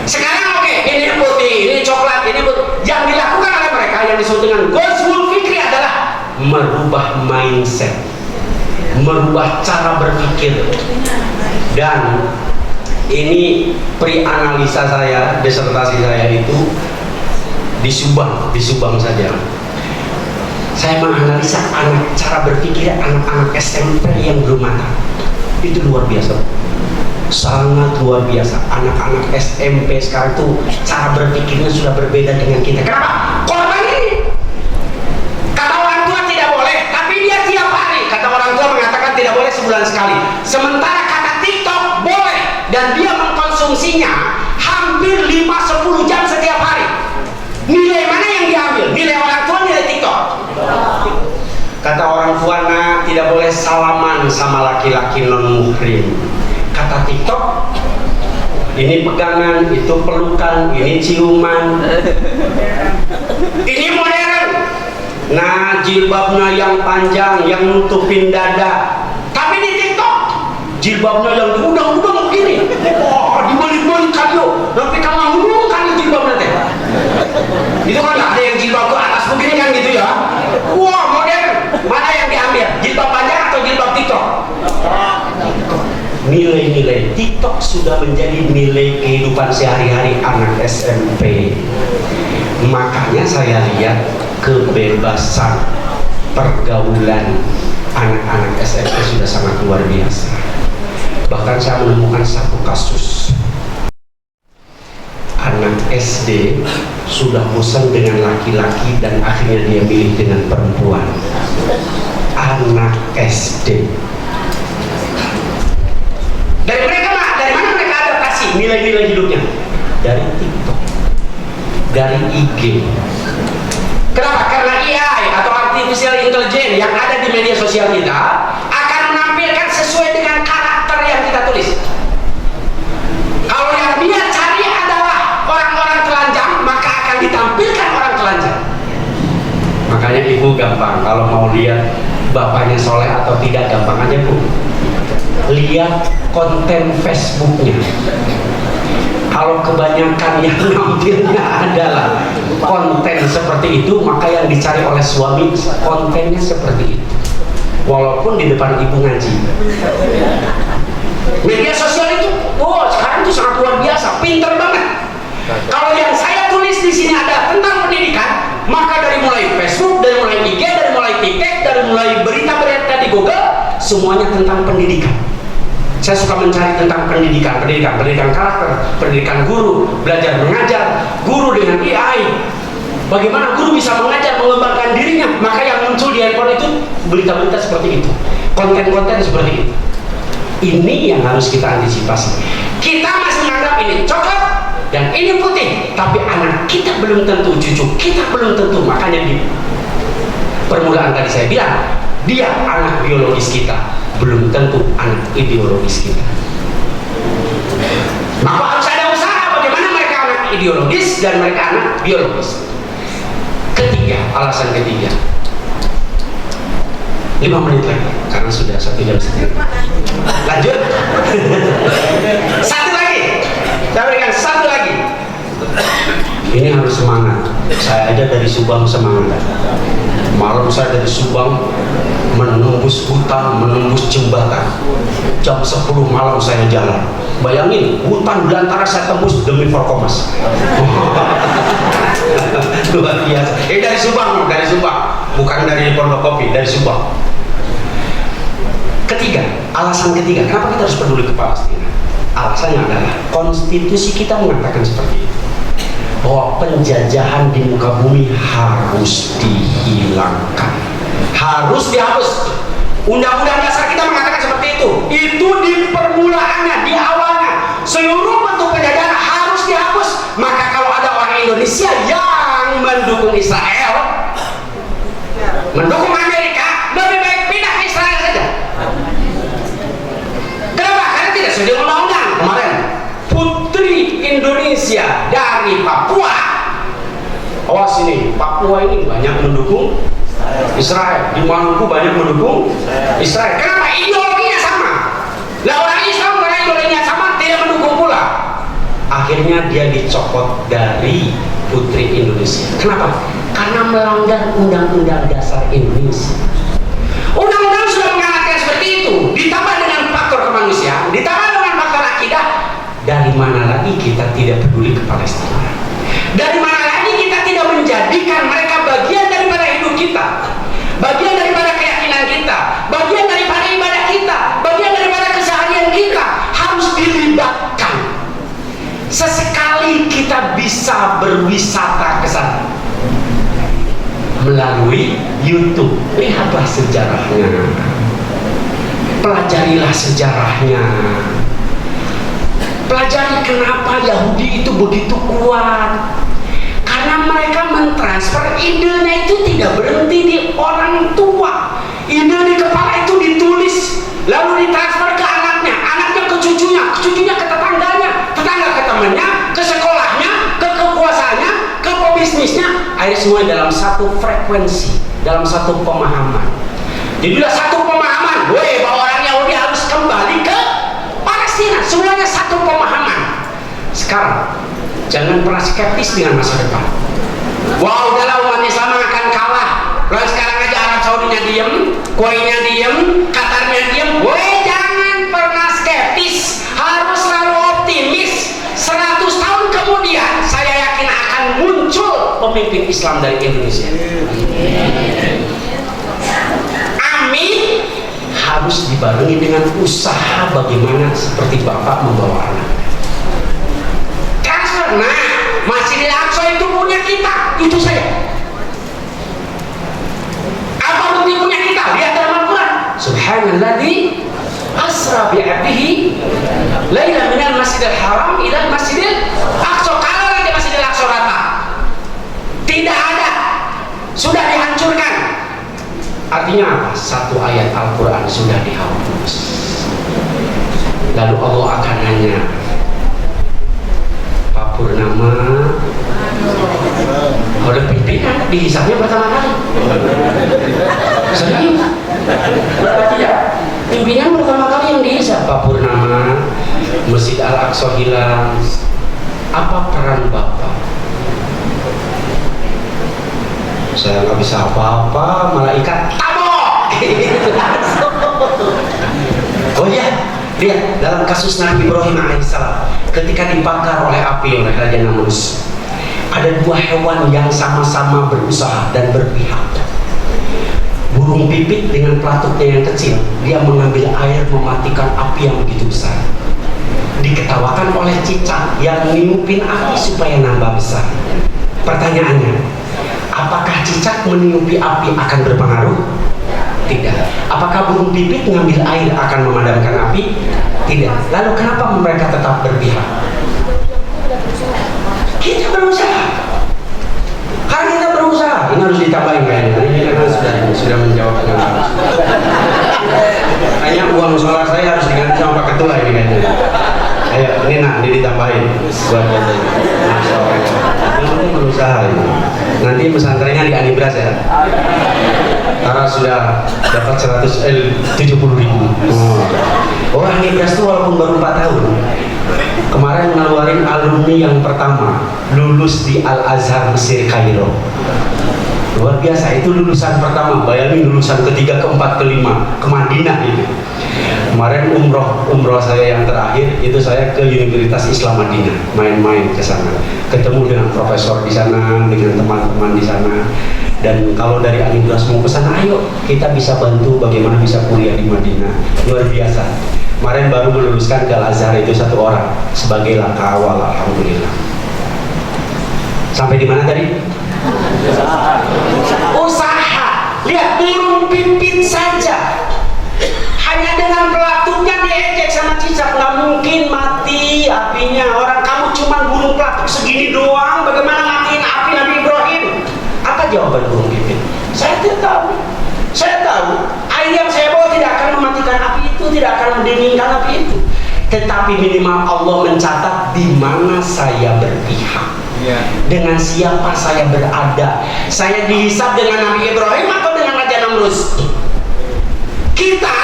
Sekarang oke, ini putih, ini coklat, ini putih. Yang dilakukan oleh mereka yang disebut dengan Ghazwul Fikri adalah merubah mindset, merubah cara berpikir. Dan ini pre-analisa saya, disertasi saya itu di Subang saja. Saya menganalisa cara berpikir anak-anak SMP yang belum matang. Itu luar biasa, sangat luar biasa. Anak-anak SMP sekarang tuh cara berpikirnya sudah berbeda dengan kita. Kenapa? Korban ini. Kata orang tua tidak boleh, tapi dia tiap hari. Kata orang tua mengatakan tidak boleh sebulan sekali. Sementara kata TikTok boleh, dan dia mengkonsumsinya hampir 5-10 jam setiap hari. Nilai mana yang diambil? Nilai orang tua, nilai TikTok? Kata orang tua, nah, tidak boleh salaman sama laki-laki non-muhrim. Kata TikTok, ini pegangan, itu pelukan, ini ciuman. Ini modern. Nah, jilbabnya yang panjang, yang nutupin dada. Tapi di TikTok, jilbabnya yang diudang-udang begini. Wah, dibalik-balik kayu. Tapi kamu ngurung kan jilbabnya teh. Itu kan ada yang jilbab ke atas begini kan gitu ya. Wah, modern. Mana yang diambil? Jilbab panjang atau jilbab TikTok? Nilai-nilai TikTok sudah menjadi nilai kehidupan sehari-hari anak SMP. Makanya saya lihat kebebasan pergaulan anak-anak SMP sudah sangat luar biasa. Bahkan saya menemukan satu kasus, anak SD sudah bosan dengan laki-laki dan akhirnya dia milih dengan perempuan. Anak SD. Dari mana mereka adaptasi nilai-nilai hidupnya? Dari TikTok, dari IG. Kenapa? Karena AI atau artificial intelligence yang ada di media sosial kita akan menampilkan sesuai dengan karakter yang kita tulis. Kalau yang dia cari adalah orang-orang telanjang, maka akan ditampilkan orang telanjang. Makanya ibu gampang kalau mau lihat bapaknya soleh atau tidak, gampang aja Bu. Lihat konten Facebooknya. Kalau kebanyakan yang nampilnya adalah konten seperti itu, maka yang dicari oleh suami kontennya seperti itu, walaupun di depan ibu ngaji. Media sosial itu, sekarang itu sangat luar biasa, pinter banget. Kalau yang saya tulis di sini ada tentang pendidikan, maka dari mulai Facebook, dari mulai IG, dari mulai TikTok, dari mulai berita-berita di Google, semuanya tentang pendidikan. Saya suka mencari tentang pendidikan karakter, pendidikan guru, belajar mengajar, guru dengan AI. Bagaimana guru bisa mengajar, mengembangkan dirinya. Maka yang muncul di handphone itu berita-berita seperti itu, konten-konten seperti itu. Ini yang harus kita antisipasi. Kita masih menganggap ini coklat dan ini putih, tapi anak kita belum tentu, cucu kita belum tentu. Makanya di permulaan tadi saya bilang, dia anak biologis kita, belum tentu anak ideologis kita. Maka harus ada usaha bagaimana mereka anak ideologis dan mereka anak biologis. Ketiga, alasan ketiga, 5 menit lagi karena sudah 1 jam setengah. Lanjut. Satu lagi, saya berikan satu lagi. Ini harus semangat. Saya aja dari Subang semangat. Malam saya dari Subang menembus hutan, menembus jembatan. Jam 10 malam saya jalan. Bayangin, hutan belantara saya tembus demi Forkomas. Luar biasa. Dari Subang, bukan dari Pondokopi, dari Subang. Ketiga, alasan ketiga, kenapa kita harus peduli ke Palestina? Alasannya adalah konstitusi kita mengatakan seperti itu, bahwa penjajahan di muka bumi harus dihilangkan, harus dihapus. Undang-undang dasar kita mengatakan seperti itu. Itu di permulaannya, di awalnya, seluruh bentuk penjajahan harus dihapus. Maka kalau ada orang Indonesia yang mendukung Israel, mendukung Amerika, lebih baik pindah ke Israel saja. Kenapa? Karena tidak sesuai dengan undang-undang. Kemarin Putri Indonesia dari Papua, awas ini, Papua ini banyak mendukung Israel, di Maluku banyak mendukung Israel. Kenapa? Ideologinya sama. Lah orang Islam karena ideologinya sama tidak mendukung pula. Akhirnya dia dicopot dari Putri Indonesia. Kenapa? Karena melanggar Undang-Undang Dasar Indonesia. Undang-undang sudah mengatakan seperti itu, ditambah dengan faktor kemanusiaan, ditambah dengan faktor akidah. Dari mana lagi kita tidak peduli ke Palestina? Dari mana lagi kita tidak menjadikan mereka bagian daripada hidup kita, bagian daripada keyakinan kita, bagian daripada ibadah kita, bagian daripada keseharian kita? Harus dilibatkan. Sesekali kita bisa berwisata ke sana melalui YouTube. Lihatlah sejarahnya, pelajarilah sejarahnya, pelajari kenapa Yahudi itu begitu kuat. Karena mereka mentransfer idenya itu tidak berhenti di orang tua. Ide di kepala itu ditulis, lalu ditransfer ke anaknya, anaknya ke cucunya, cucunya ke tetangganya, tetangga ke temannya, ke sekolahnya, ke kekuasaannya, ke pebisnisnya. Akhirnya semua dalam satu frekuensi, dalam satu pemahaman. Jadilah satu pemahaman, bahwa orang Yahudi harus kembali ke Palestina. Semuanya satu pemahaman. Sekarang jangan pernah skeptis dengan masa depan. Wah, udahlah umat Islam akan kalah. Lalu sekarang aja Arab Saudinya diem, Kuwaitnya diem, Qatarnya diem. Woi, jangan pernah skeptis, harus selalu optimis. 100 tahun kemudian saya yakin akan muncul pemimpin Islam dari Indonesia. Amin. Harus dibarengi dengan usaha bagaimana seperti Bapak membawa anak. Nah, Masjidil Aqsa itu punya kita, itu saja. Apa bukti punya kita? Lihat dalam Al-Quran. Subhanalladzi asra bi'abdihi laila minal masjidil haram ila masjidil aqsa. Kalau lagi Masjidil Aqsa rata, tidak ada, sudah dihancurkan. Artinya apa? Satu ayat Al-Quran sudah dihapus. Lalu Allah akan nanya, Purnama oleh pimpinan dihisapnya pertama kali. Serius? Berarti ya pimpinan pertama kali yang dihisap Pak Purnama, Masjid Al-Aqsa hilang. Apa peran Bapak? Saya nggak bisa apa-apa, malaikat tabok. Oh iya, lihat dalam kasus Nabi Ibrahim alaihissalam ketika dibakar oleh api oleh Raja Namrus, ada dua hewan yang sama-sama berusaha dan berpihak. Burung pipit dengan pelatuknya yang kecil, dia mengambil air mematikan api yang begitu besar. Diketawakan oleh cicak yang niupin api supaya nambah besar. Pertanyaannya, apakah cicak meniupi api akan berpengaruh? Tidak. Apakah burung pipit mengambil air akan memadamkan api? Tidak. Lalu kenapa mereka tetap berpihak? Kita berusaha. Karena kita berusaha. Ini harus ditambahin kayaknya. Ini karena sudah menjawab dengan bagus. Kayaknya uang sholat saya harus diganti sama Pak Ketua ini kayaknya. Ayo, ini nah, ini ditambahin buat yang penting berusaha ini. Nanti pesantrennya di Anibras ya. Karena sudah dapat 70.000. Oh, Anibras itu walaupun baru 4 tahun. Kemarin ngeluarin alumni yang pertama lulus di Al-Azhar Mesir Kairo. Luar biasa, itu lulusan pertama. Bayangin lulusan ketiga, keempat, kelima ke Madinah itu. Kemarin umroh saya yang terakhir itu saya ke Universitas Islam Madinah, main-main ke sana, ketemu dengan profesor di sana, dengan teman-teman di sana. Dan kalau dari Anibras mau ke sana, ayo kita bisa bantu bagaimana bisa kuliah di Madinah. Luar biasa. Kemarin baru meluluskan ke Al-Azhar itu 1 orang sebagai langkah awal, alhamdulillah. Sampai di mana tadi? Usaha. Lihat burung pipit saja. Hanya dengan pelatuknya diejek sama cicak, nggak mungkin mati apinya. Orang kamu cuma burung pelatuk segini doang, bagaimana matiin api Nabi Ibrahim? Apa jawaban burung pipit? Saya tidak tahu. Saya tahu air yang saya bawa tidak akan mematikan api itu, tidak akan mendinginkan api itu. Tetapi minimal Allah mencatat di mana saya berpihak. Dengan siapa saya berada. Saya dihisab dengan Nabi Ibrahim atau dengan Raja Namrus? Kita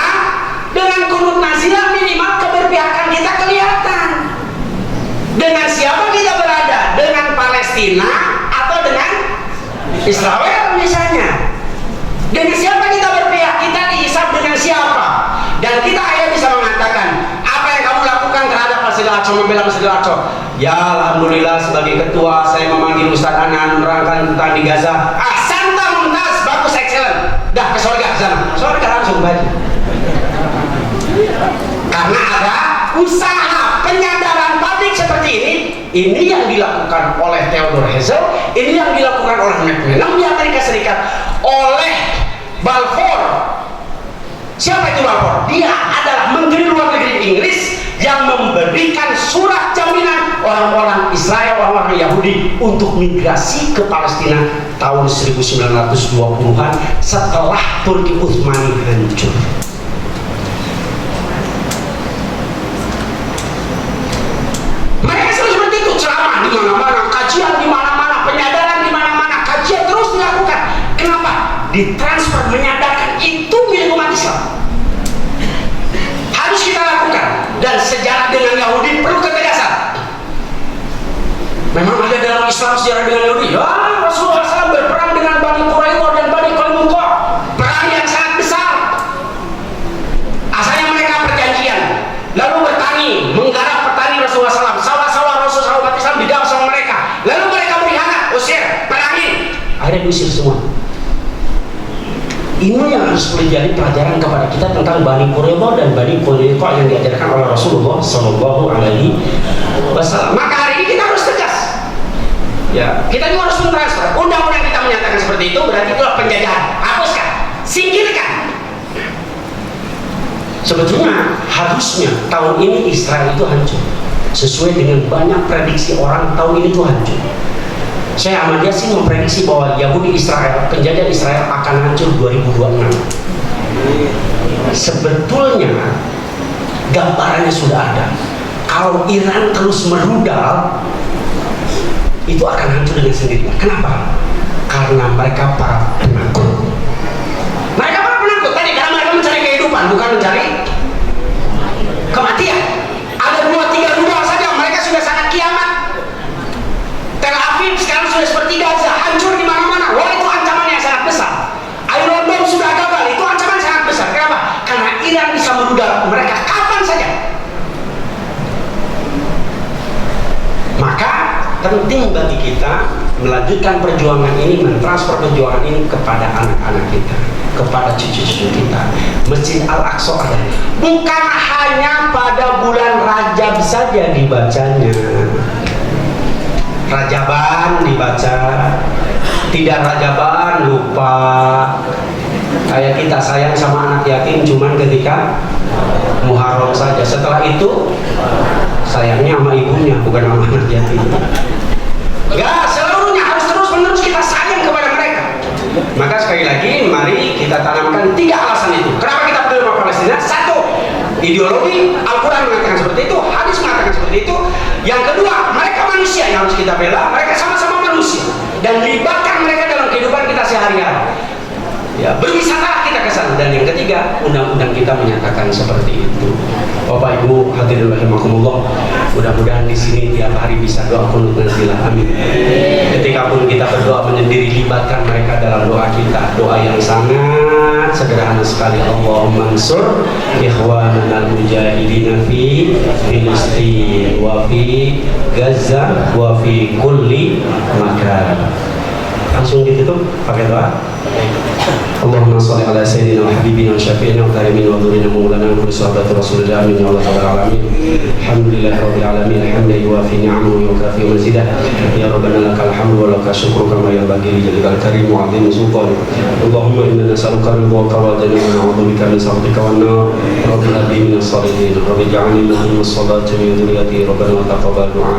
dengan kunut nazilah minimal keberpihakan kita kelihatan. Dengan siapa kita berada? Dengan Palestina atau dengan Israel misalnya? Dengan siapa kita berpihak? Kita dihisab dengan siapa? Dan kita akhirnya bisa mengatakan, apa yang kamu lakukan terhadap Masjidil Aqsa, membela Masjidil Aqsa? Ya alhamdulillah sebagai ketua saya memanggil Ustaz Anan menerangkan tentang di Gaza. Ahsanta mumtaz, bagus, excellent. Dah ke surga sana. Surga langsung balik. Karena ada usaha penyadaran publik seperti ini yang dilakukan oleh Theodore Herzl, ini yang dilakukan oleh McMillan di Amerika Serikat, oleh Balfour. Siapa itu Balfour? Dia adalah Menteri Luar Negeri Inggris yang memberikan surat jaminan orang-orang Israel, orang-orang Yahudi untuk migrasi ke Palestina tahun 1920-an setelah Turki Utsmani hancur. Mereka selalu seperti itu, ceramah di mana-mana, kajian di mana-mana, penyadaran di mana-mana, kajian terus dilakukan. Kenapa? Ditransfer menyadarkan itu milik umat Islam. Harus kita lakukan. Dan sejarah dengan Yahudi perlu ketegasan. Memang ada dalam Islam sejarah dengan Yahudi. Ya, Rasulullah SAW berperang dengan Bani Quraidah dan Bani Qainuqa. Perang yang sangat besar. Asalnya mereka perjanjian, lalu bertani, menggarap petani Rasulullah SAW. Sawah-sawah Rasulullah umat Islam digarap sama mereka. Lalu mereka berkhianat, usir, perangi. Akhirnya diusir semua. Ini yang harus menjadi pelajaran kepada kita tentang Bani Quraidah dan Bani Qainuqa yang diajarkan oleh Rasulullah Sallallahu Alaihi Wasallam. Maka hari ini kita harus tegas. Ya, kita juga harus mentransfer. Undang-undang kita menyatakan seperti itu, berarti itulah penjajahan. Hapuskan, singkirkan. Sebetulnya harusnya tahun ini Israel itu hancur. Sesuai dengan banyak prediksi orang, tahun ini itu hancur. Saya Ahmad Yasin memprediksi bahwa Yahudi Israel, penjajah Israel akan hancur 2026. Sebetulnya gambarannya sudah ada. Kalau Iran terus merudal, itu akan hancur dengan sendirinya. Kenapa? Karena mereka para penakut. Mereka kehidupan, bukan mencari kematian. Ada 2-3 rudal saja mereka sudah sangat kiamat. Tel Aviv sekarang sudah seperti Gaza, hancur di mana-mana. Wah, itu ancaman yang sangat besar. Iron Dome sudah gagal, itu ancaman sangat besar. Kenapa? Karena Iran bisa merudal mereka kapan saja. Maka penting bagi kita melanjutkan perjuangan ini, mentransfer perjuangan ini kepada anak-anak kita, kepada cucu-cucu kita. Masjid Al-Aqsa ada, bukan hanya pada bulan Rajab saja dibacanya. Rajaban dibaca, tidak Rajaban lupa. Kayak kita sayang sama anak yatim cuman ketika Muharram saja. Setelah itu sayangnya sama ibunya, bukan sama anak yatim. Enggak, seluruhnya harus terus-menerus kita sayang kepada mereka. Maka sekali lagi, mari kita tanamkan 3 alasan itu. Kenapa kita peduli sama Palestina? 1, ideologi, Al-Quran mengatakan seperti itu, hadis mengatakan seperti itu. Yang kedua, mereka manusia yang harus kita bela. Mereka sama-sama manusia, dan libatkan mereka dalam kehidupan kita sehari-hari. Ya, berwisatalah kita ke sana. Dan yang ketiga, undang-undang kita menyatakan seperti itu. Bapak Ibu hadirin rahimakumullah, mudah-mudahan di sini tiap hari bisa doa kunut nazilah, amin. Ketika pun kita berdoa menyendiri, libatkan mereka dalam doa kita. Doa yang sangat sederhana sekali. Allahumma ansur ikhwanana al-mujahidina fi Filistin wa fi Gaza wa fi kulli makan. Langsung ditutup pakai doa. Allahumma shalli ala sayyidina wa habibina wa syafi'ina wa karimina wa dhurina maulana wa sahabati rasulillah amin ya Allah alamin. Alhamdulillah rabbil alamin, hamdan yuwafi ni'amahu wa yukafi mazidah. Ya rabbana lakal hamdu wa lakal syukru kama yanbaghi li jalikal karim wa 'azimi sultan. Allahumma inna nas'aluka ridhaka wa jannata wa na'udzu bika min sakhatika wan nar. Rabbil alamin as-salihin. Rabbi ij'alni muqima as-salati min dhurriyyati rabbana wa taqabbal du'a.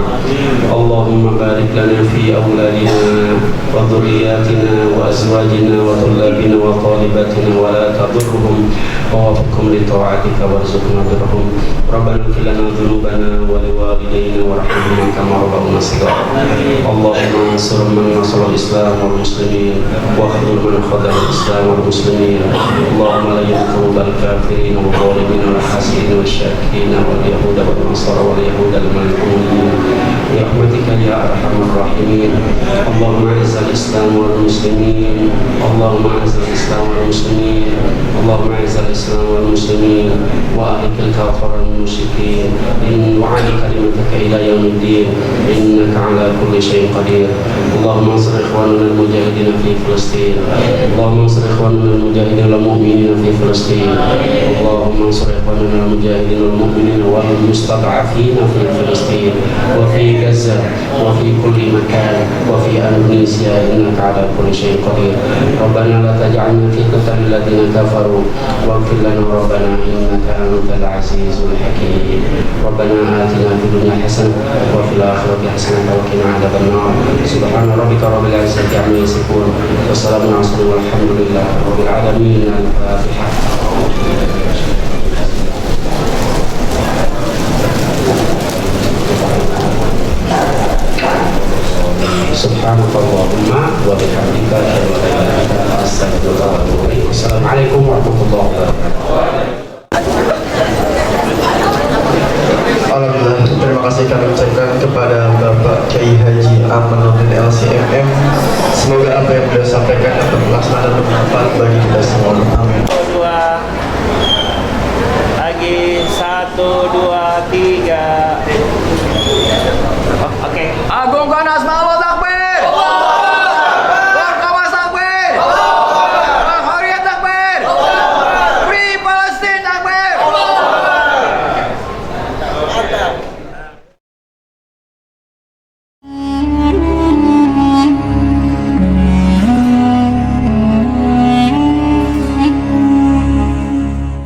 Allahumma barik lana fi awladina wa dhurriyyatina wa azwajina wa طلابنا وطالباتنا ولا تضرهم ووفقهم لطاعتك وارزقنا برهم ربنا اغفر لنا ذنوبنا ولوالدينا وارحمهم كما ربونا صغارا اللهم انصر من نصر الاسلام والمسلمين واخذل من خذل الاسلام والمسلمين اللهم لا يقبل الكافرين والظالمين والحاسدين والشاكين واليهود والنصارى واليهود الملعونين برحمتك يا ارحم الراحمين اللهم اعز الاسلام والمسلمين اللهم اعز الاسلام والمسلمين اللهم اعز الاسلام والمسلمين واهلك الكافر المشركين وعلي كلمتك الى يوم الدين انك على كل شيء قدير اللهم انصر اخواننا المجاهدين في فلسطين اللهم انصر اخواننا المجاهدين المؤمنين في فلسطين اللهم انصر اخواننا المجاهدين المؤمنين والمستضعفين في فلسطين وفي غزه وفي كل مكان وفي اندونيسيا انك على كل شيء قدير ربنا لا تجعلنا فتنة للذين كفروا واغفر لنا ربنا إنك أنت العزيز الحكيم ربنا آتنا في الدنيا حسنة وفي الآخرة حسنة وقنا عذاب النار سبحان ربك رب العزة عما يصفون وسلام على المرسلين والحمد لله رب العالمين. الفاتحة. Subhanallahumma wa bihamdika asyhadu an la ilaha illa anta astaghfiruka wa atubu ilaik. Assalamualaikum warahmatullahi wabarakatuh. Alhamdulillah, terima kasih kami ucapkan kepada Bapak Kiai Haji Amanuddin LCMM. Semoga apa yang beliau sampaikan dapat terlaksana dan bermanfaat bagi kita semua. Amin. Lagi 1, 2, 3. Oke. Agungkan asma